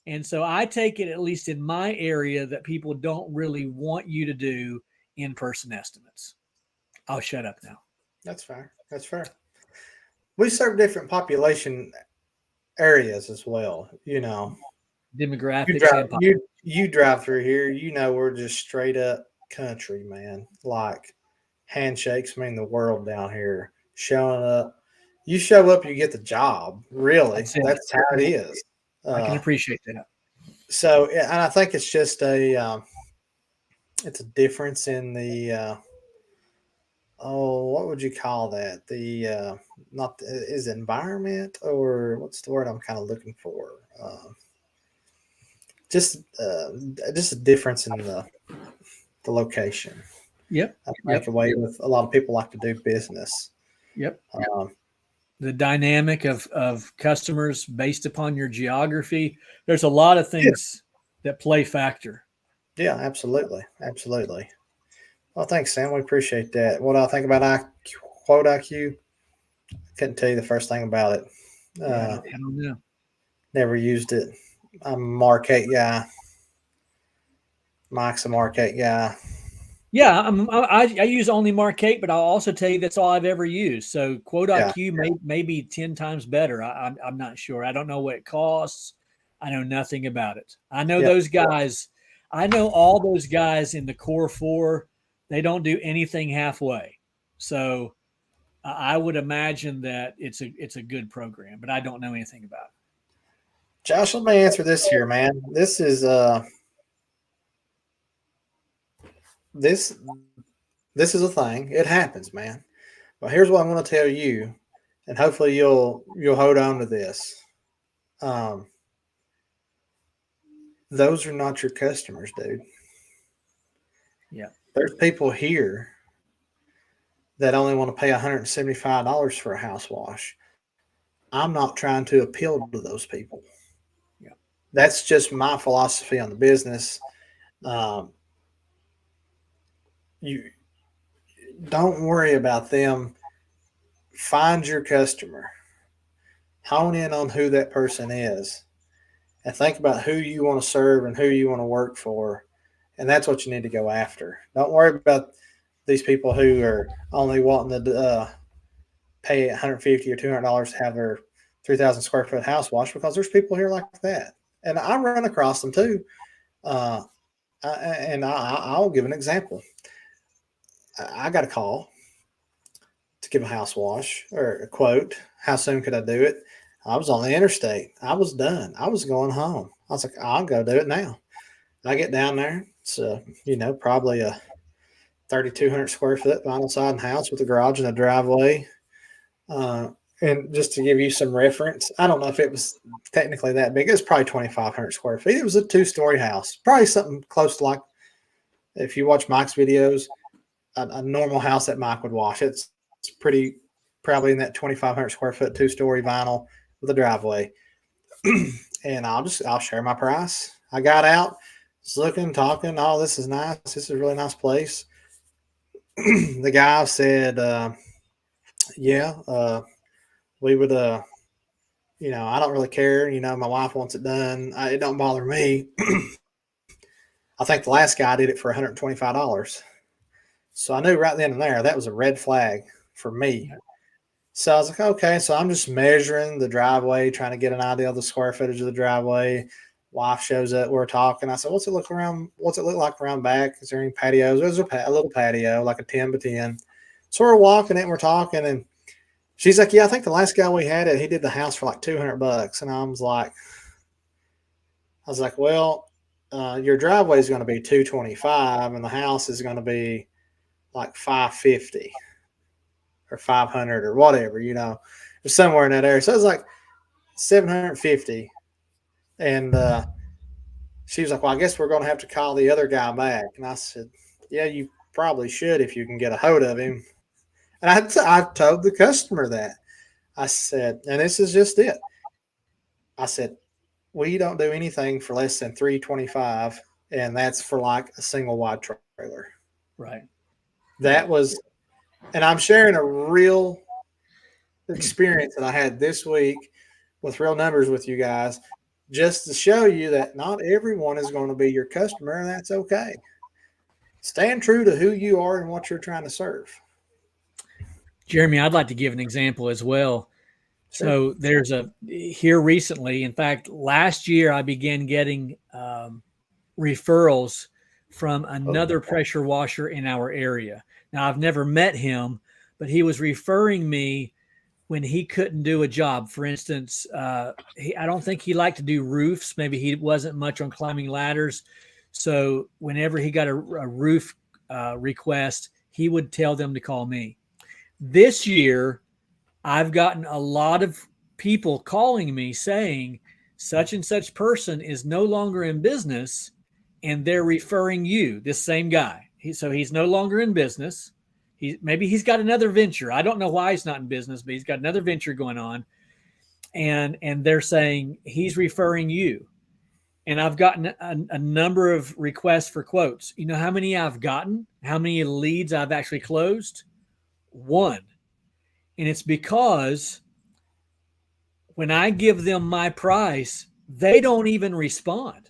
And so I take it, at least in my area, that people don't really want you to do in-person estimates. I'll shut up now. That's fair. That's fair. We serve different population areas as well. Demographics. You drive through here, we're just straight up country, man. Like handshakes mean the world down here. Showing up, you show up, you get the job. Really, that's how it is. I can appreciate that. So, and I think it's just it's a difference in the what would you call that? The is environment, or what's the word I'm kind of looking for? Just a difference in the location. Yep. Make a way with a lot of people like to do business. Yep. The dynamic of customers based upon your geography. There's a lot of things that play factor. Yeah, absolutely. Well, thanks, Sam. We appreciate that. What do I think about quote IQ? Couldn't tell you the first thing about it. I don't know. Never used it. I'm a Marquette guy. Mike's a Marquette guy. Yeah, I use only Mark 8, but I'll also tell you that's all I've ever used. So Quote IQ may be 10 times better. I'm not sure. I don't know what it costs. I know nothing about it. I know those guys. I know all those guys in the core 4. They don't do anything halfway. So I would imagine that it's a good program, but I don't know anything about it. Josh, let me answer this here, man. This is this is a thing. It happens, man. But here's what I'm going to tell you, and hopefully you'll hold on to this. Those are not your customers, dude. Yeah. There's people here that only want to pay $175 for a house wash. I'm not trying to appeal to those people. Yeah. That's just my philosophy on the business. You don't worry about them. Find your customer. Hone in on who that person is. And think about who you want to serve and who you want to work for. And that's what you need to go after. Don't worry about these people who are only wanting to pay $150 or $200 to have their 3,000 square foot house wash, because there's people here like that. And I run across them too. I'll give an example. I got a call to give a house wash or a quote. How soon could I do it? I was on the interstate. I was done. I was going home. I was like, I'll go do it now. I get down there. It's probably a 3,200 square foot vinyl siding house with a garage and a driveway. And just to give you some reference, I don't know if it was technically that big. It was probably 2,500 square feet. It was a 2-story house, probably something close to, like, if you watch Mike's videos, a normal house that Mike would wash. It's pretty, probably in that 2,500 square foot 2-story vinyl with a driveway. And I'll share my price. I got out, was looking, talking. Oh, this is nice. This is a really nice place. The guy said, we would, I don't really care. My wife wants it done. It don't bother me. I think the last guy did it for $125. So I knew right then and there that was a red flag for me. So I was like, okay. So I'm just measuring the driveway, trying to get an idea of the square footage of the driveway. Wife shows up. We're talking. I said, what's it look like around back? Is there any patios? There's a little patio, like a 10 by 10. So we're walking it and we're talking, and she's like, yeah, I think the last guy we had he did the house for like $200. And I was like, well, your driveway is going to be $225 and the house is going to be like $550 or $500 or whatever, somewhere in that area. So it was like $750. And she was like, well, I guess we're going to have to call the other guy back. And I said, yeah, you probably should if you can get a hold of him. And I told the customer that. I said, and this is just it. I said, we don't do anything for less than $325, and that's for like a single wide trailer. Right. That was, and I'm sharing a real experience that I had this week with real numbers with you guys, just to show you that not everyone is going to be your customer, and that's okay. Stand true to who you are and what you're trying to serve. Jeremy, I'd like to give an example as well. Sure. So there's here recently, in fact, last year I began getting referrals from another pressure washer in our area. Now, I've never met him, but he was referring me when he couldn't do a job. For instance, I don't think he liked to do roofs. Maybe he wasn't much on climbing ladders. So whenever he got a roof request, he would tell them to call me. This year, I've gotten a lot of people calling me saying such and such person is no longer in business, and they're referring you, this same guy. So he's no longer in business. Maybe he's got another venture. I don't know why he's not in business, but he's got another venture going on. And they're saying he's referring you. And I've gotten a number of requests for quotes. You know how many I've gotten? How many leads I've actually closed? One. And it's because when I give them my price, they don't even respond.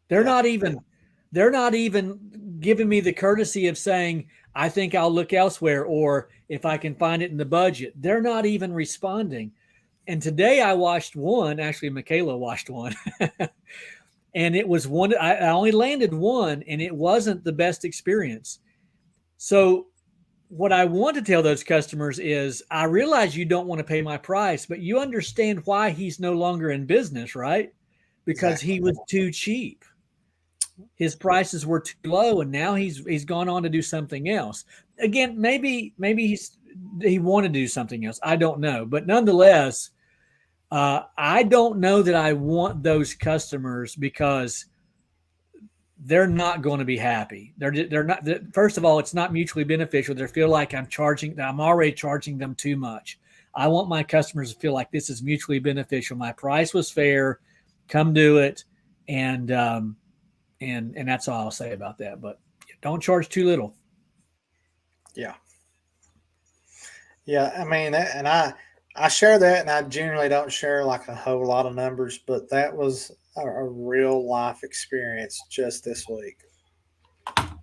They're not even giving me the courtesy of saying, I think I'll look elsewhere, or if I can find it in the budget. They're not even responding. And today I watched one, actually Michaela watched one. And it was one, I only landed one, and it wasn't the best experience. So what I want to tell those customers is, I realize you don't want to pay my price, but you understand why he's no longer in business, right? Because Exactly. he was too cheap. His prices were too low, and now he's gone on to do something else. Again, maybe he wanted to do something else. I don't know, but nonetheless, I don't know that I want those customers, because they're not going to be happy. They're not. First of all, it's not mutually beneficial. They feel like I'm already charging them too much. I want my customers to feel like this is mutually beneficial. My price was fair. Come do it, and that's all I'll say about that. But don't charge too little. Yeah. Yeah. I mean, and I share that, and I generally don't share like a whole lot of numbers, but that was a real life experience just this week,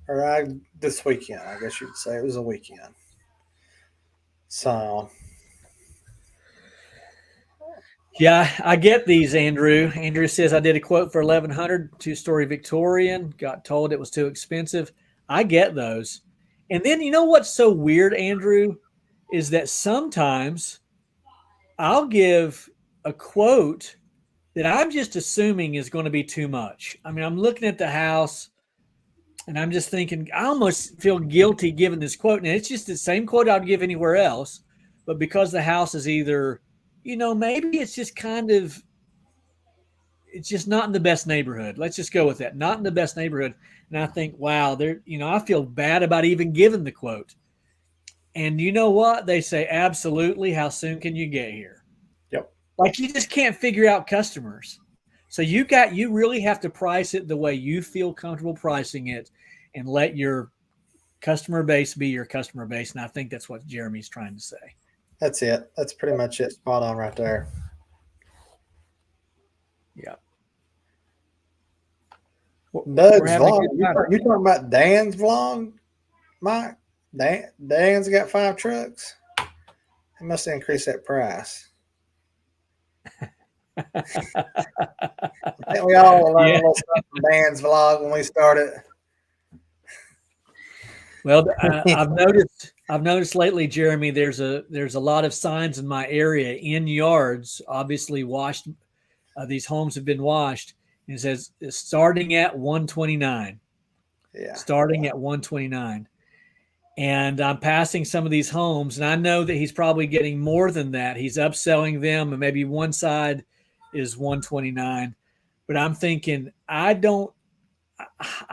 or this weekend. I guess you could say it was a weekend. So Yeah, I get these, Andrew. Andrew says, I did a quote for 1100, two-story Victorian, got told it was too expensive. I get those. And then you know what's so weird, Andrew, is that sometimes I'll give a quote that I'm just assuming is going to be too much. I mean, I'm looking at the house and I'm just thinking, I almost feel guilty giving this quote. And it's just the same quote I'd give anywhere else. But because the house is either, maybe it's just it's just not in the best neighborhood. Let's just go with that. Not in the best neighborhood. And I think, wow, I feel bad about even giving the quote. And you know what? They say, absolutely. How soon can you get here? yep. Like, you just can't figure out customers. So you really have to price it the way you feel comfortable pricing it, and let your customer base be your customer base. And I think that's what Jeremy's trying to say. That's it. That's pretty much it. Spot on right there. Yeah. Doug's vlog. You talking about Dan's vlog, Mike? Dan's got 5 trucks. He must increase that price. I think we all learned a little something from Dan's vlog when we started. Well, I've noticed lately, Jeremy, there's a lot of signs in my area in yards, obviously washed. These homes have been washed. And it says starting at 129. Yeah. Starting at 129. And I'm passing some of these homes, and I know that he's probably getting more than that. He's upselling them, and maybe one side is 129. But I'm thinking, I don't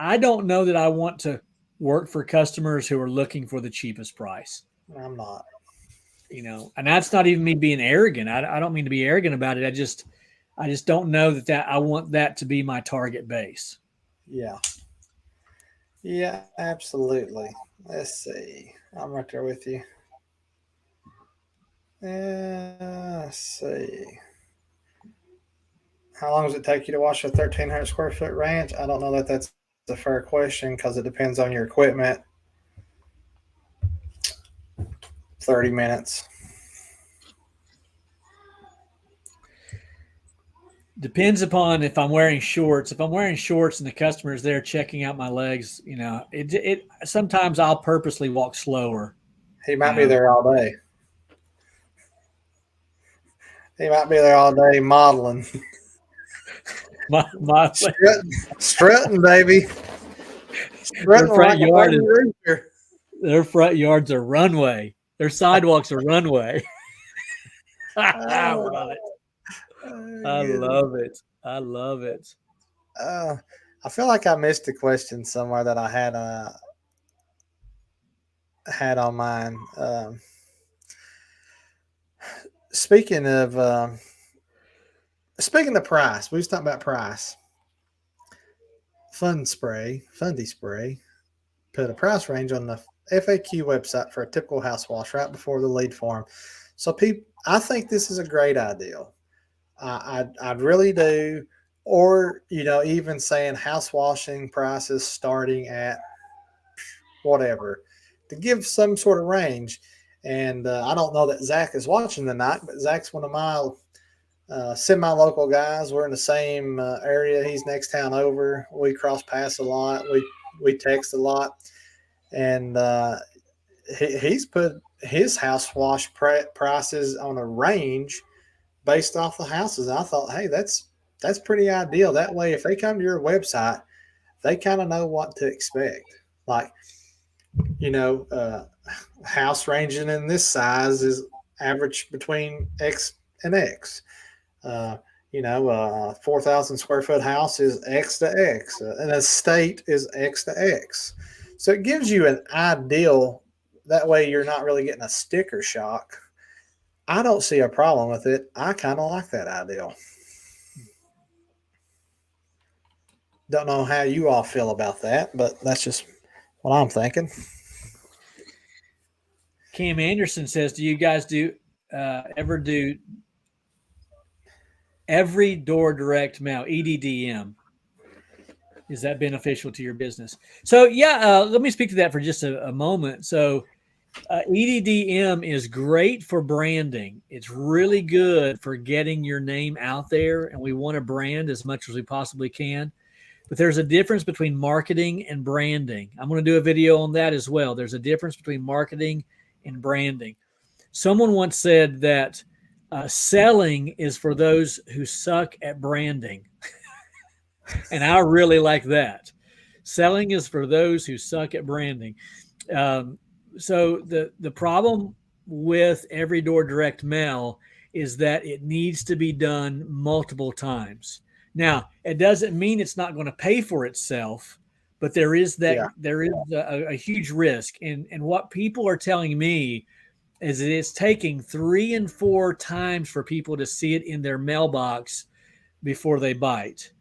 know that I want to work for customers who are looking for the cheapest price. I'm not. And that's not even me being arrogant. I don't mean to be arrogant about it. I just don't know that I want that to be my target base. Yeah. Yeah, absolutely. Let's see. I'm right there with you. Let's see. How long does it take you to wash a 1,300 square foot ranch? I don't know that that's a fair question, because it depends on your equipment. 30 minutes. Depends upon if I'm wearing shorts. If I'm wearing shorts and the customer's there checking out my legs, it sometimes I'll purposely walk slower. He might be there all day. He might be there all day modeling. Strutting, baby. Strutting their front yard's a runway. Their sidewalks are runway. I love it. I love it. I love it. I feel like I missed a question somewhere that I had on mine. Speaking of price, we was talking about price. Fundy spray put a price range on the FAQ website for a typical house wash right before the lead form. So I think this is a great idea. I really do. Or, even saying house washing prices starting at whatever, to give some sort of range. And I don't know that Zach is watching tonight, but Zach's one of my semi-local guys. We're in the same area. He's next town over. We cross paths a lot. We text a lot, and he's put his house wash prices on a range based off the houses. And I thought, hey, that's pretty ideal. That way, if they come to your website, they kind of know what to expect. Like, house ranging in this size is average between X and X. 4,000 square foot house is X to X. An estate is X to X. So it gives you an ideal. That way you're not really getting a sticker shock. I don't see a problem with it. I kind of like that ideal. Don't know how you all feel about that, but that's just what I'm thinking. Cam Anderson says, do you guys ever do every door direct mail, EDDM? Is that beneficial to your business? So yeah, let me speak to that for just a moment. So EDDM is great for branding. It's really good for getting your name out there, and we want to brand as much as we possibly can. But there's a difference between marketing and branding. I'm going to do a video on that as well. There's a difference between marketing and branding. Someone once said that selling is for those who suck at branding. And I really like that. Selling is for those who suck at branding. So the problem with every door direct mail is that it needs to be done multiple times. Now, it doesn't mean it's not going to pay for itself, but there is a huge risk. And what people are telling me is that it's taking 3 and 4 times for people to see it in their mailbox before they bite.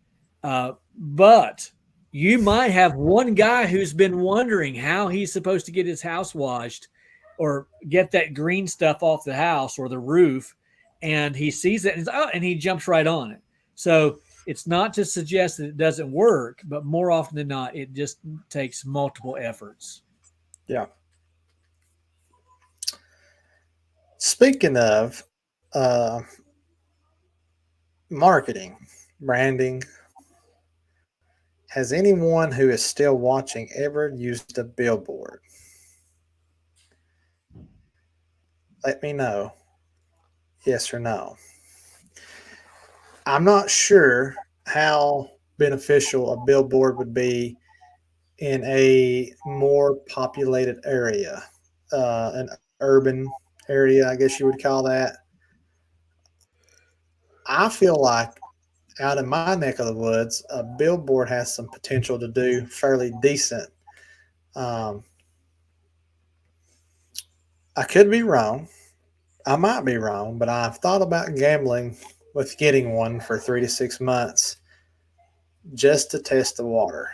But you might have one guy who's been wondering how he's supposed to get his house washed or get that green stuff off the house or the roof, and he sees it and he jumps right on it. So it's not to suggest that it doesn't work, but more often than not, it just takes multiple efforts. Yeah. Speaking of marketing, branding, has anyone who is still watching ever used a billboard? Let me know. Yes or no. I'm not sure how beneficial a billboard would be in a more populated area, an urban area, I guess you would call that. I feel like out in my neck of the woods, a billboard has some potential to do fairly decent. I could be wrong. I might be wrong, but I've thought about gambling with getting one for 3 to 6 months just to test the water.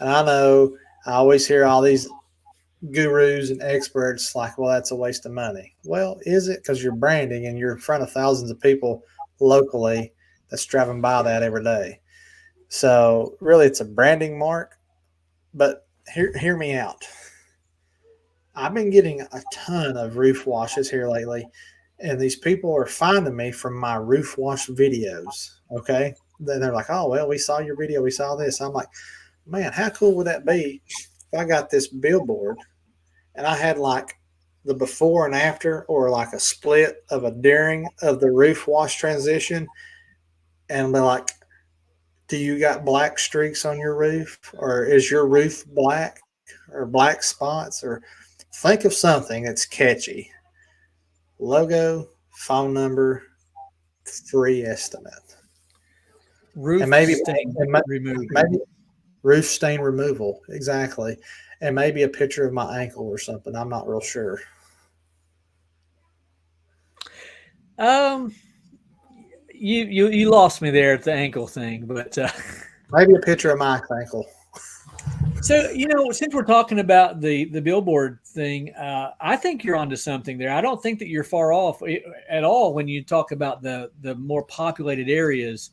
And I know I always hear all these gurus and experts like, well, that's a waste of money. Well, is it? Because you're branding and you're in front of thousands of people locally that's driving by that every day. So really it's a branding mark. But hear me out. I've been getting a ton of roof washes here lately, and these people are finding me from my roof wash videos. Okay. Then they're like, oh, well, we saw your video. We saw this. I'm like, man, how cool would that be if I got this billboard and I had like the before and after, or like a split of a during of the roof wash transition, and be like, do you got black streaks on your roof, or is your roof black, or black spots, or think of something that's catchy. Logo, phone number, free estimate. Roof and maybe stain removal. Maybe roof stain removal, exactly. And maybe a picture of my ankle or something. I'm not real sure. You lost me there at the ankle thing, but maybe a picture of my ankle. So, since we're talking about the billboard thing, I think you're onto something there. I don't think that you're far off at all when you talk about the more populated areas.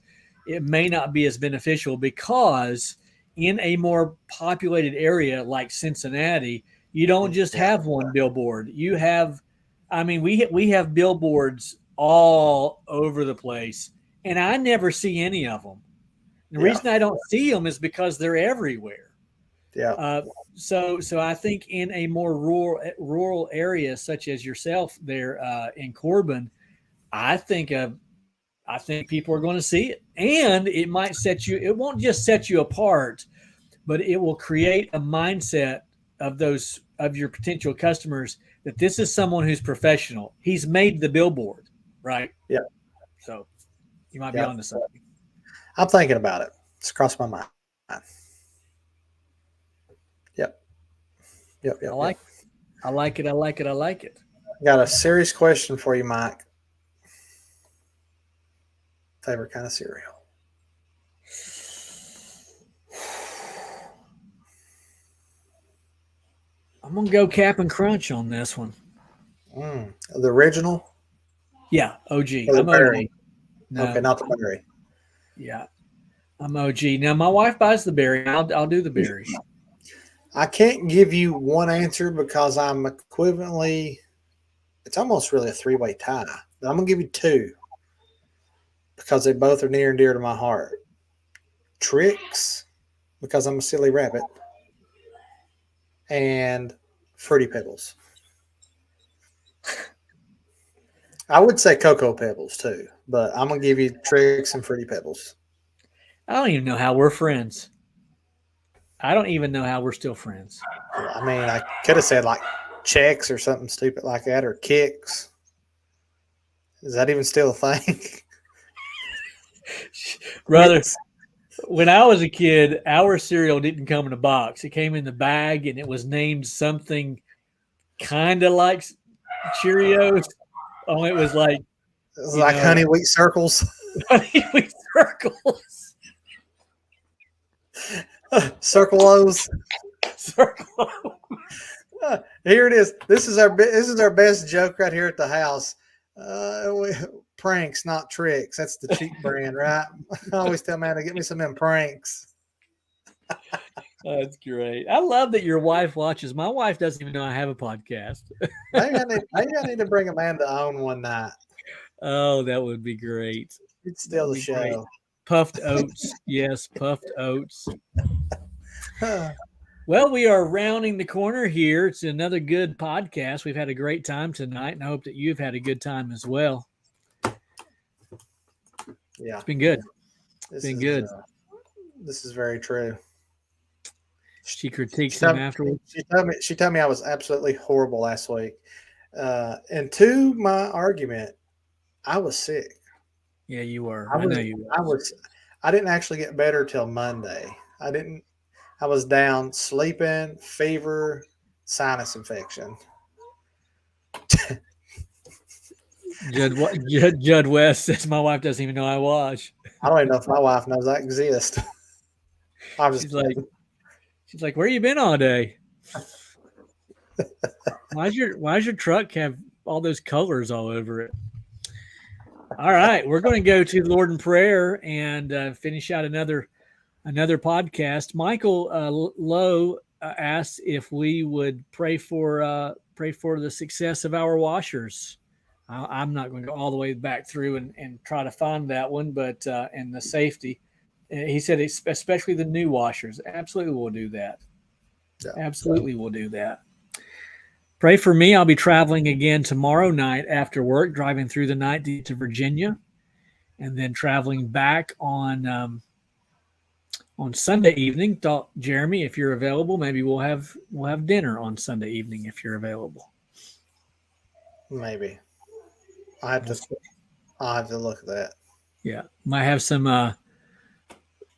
It may not be as beneficial because in a more populated area like Cincinnati, you don't just have one billboard. You have, we have billboards all over the place, and I never see any of them. The reason I don't see them is because they're everywhere. Yeah. So I think in a more rural area such as yourself there in Corbin, I think people are going to see it, and it might it won't just set you apart, but it will create a mindset of your potential customers that this is someone who's professional. He's made the billboard, right? Yeah. So you might be onto something. I'm thinking about it. It's crossed my mind. Yep. I like it. Got a serious question for you, Mike. Favorite kind of cereal? I'm gonna go Cap'n Crunch on this one. The original? Yeah, OG. I'm OG. No. Okay, not the berry. Yeah, I'm OG. Now my wife buys the berry. I'll do the berries. I can't give you one answer because I'm equivalently. It's almost really a three-way tie. But I'm gonna give you two because they both are near and dear to my heart. Tricks, because I'm a silly rabbit, and Fruity Pebbles. I would say Cocoa Pebbles too, but I'm gonna give you Tricks and Fruity Pebbles. I don't even know how we're friends. I don't even know how we're still friends. I mean, I could have said like checks or something stupid like that, or kicks. Is that even still a thing? Brother, when I was a kid, our cereal didn't come in a box. It came in the bag, and it was named something kind of like Cheerios. Oh, it was like Honey Wheat Circles. Honey Wheat Circles. Circle O's. Circle. Here it is. This is our best joke right here at the house. Pranks, not tricks. That's the cheap brand, right? I always tell man to get me some of them pranks. That's great. I love that your wife watches. My wife doesn't even know I have a podcast. maybe I need to bring Amanda on one night. Oh, that would be great. It's still the show. Great. Puffed oats. Yes, puffed oats. Well, we are rounding the corner here. It's another good podcast. We've had a great time tonight, and I hope that you've had a good time as well. Yeah. It's been good. This is very true. She critiques him afterwards. She told me I was absolutely horrible last week. And to my argument, I was sick. Yeah, you were. I know you were. I didn't actually get better till Monday. I was down, sleeping, fever, sinus infection. Jud West says my wife doesn't even know I watch. I don't even know if my wife knows I exist. She's like, where you been all day? Why's your truck have all those colors all over it? All right, we're going to go to the Lord in prayer and finish out another podcast. Michael Lowe asked if we would pray for the success of our washers. I'm not going to go all the way back through and try to find that one, but and the safety. He said, especially the new washers. Absolutely, we'll do that. Yeah. Absolutely, we'll do that. Pray for me. I'll be traveling again tomorrow night after work, driving through the night to Virginia, and then traveling back on Sunday evening. Thought, Jeremy, if you're available, maybe we'll have dinner on Sunday evening if you're available. Maybe. I'll have to look at that. Yeah, might have some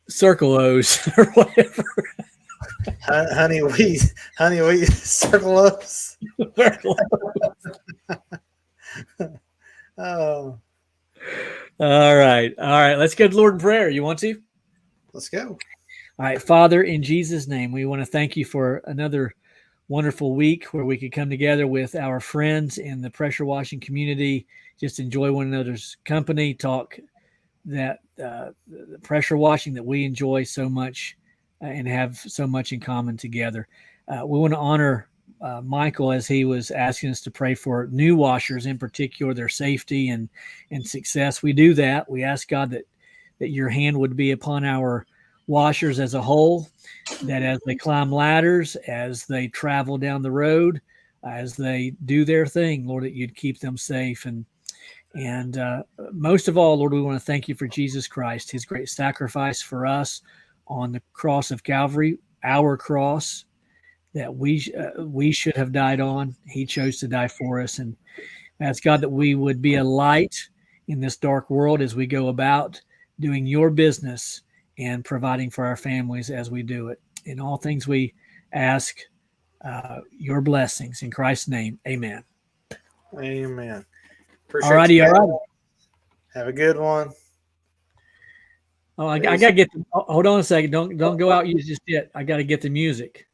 Circle O's or whatever. Honey wheat Circle O's. Oh. All right. Let's go to Lord in prayer. You want to? Let's go. All right, Father, in Jesus' name, we want to thank you for another wonderful week where we could come together with our friends in the pressure washing community, just enjoy one another's company, talk that the pressure washing that we enjoy so much and have so much in common together. We want to honor Michael as he was asking us to pray for new washers, in particular, their safety and success. We do that. We ask God that your hand would be upon our washers as a whole, that as they climb ladders, as they travel down the road, as they do their thing, Lord, that you'd keep them safe. And most of all, Lord, we want to thank you for Jesus Christ, his great sacrifice for us on the cross of Calvary, our cross that we should have died on. He chose to die for us. And ask God that we would be a light in this dark world as we go about doing your business and providing for our families as we do it. In all things we ask your blessings. In Christ's name, amen. Amen. All righty. Have a good one. Oh, I got to get hold on a second. Don't go out just yet. I got to get the music.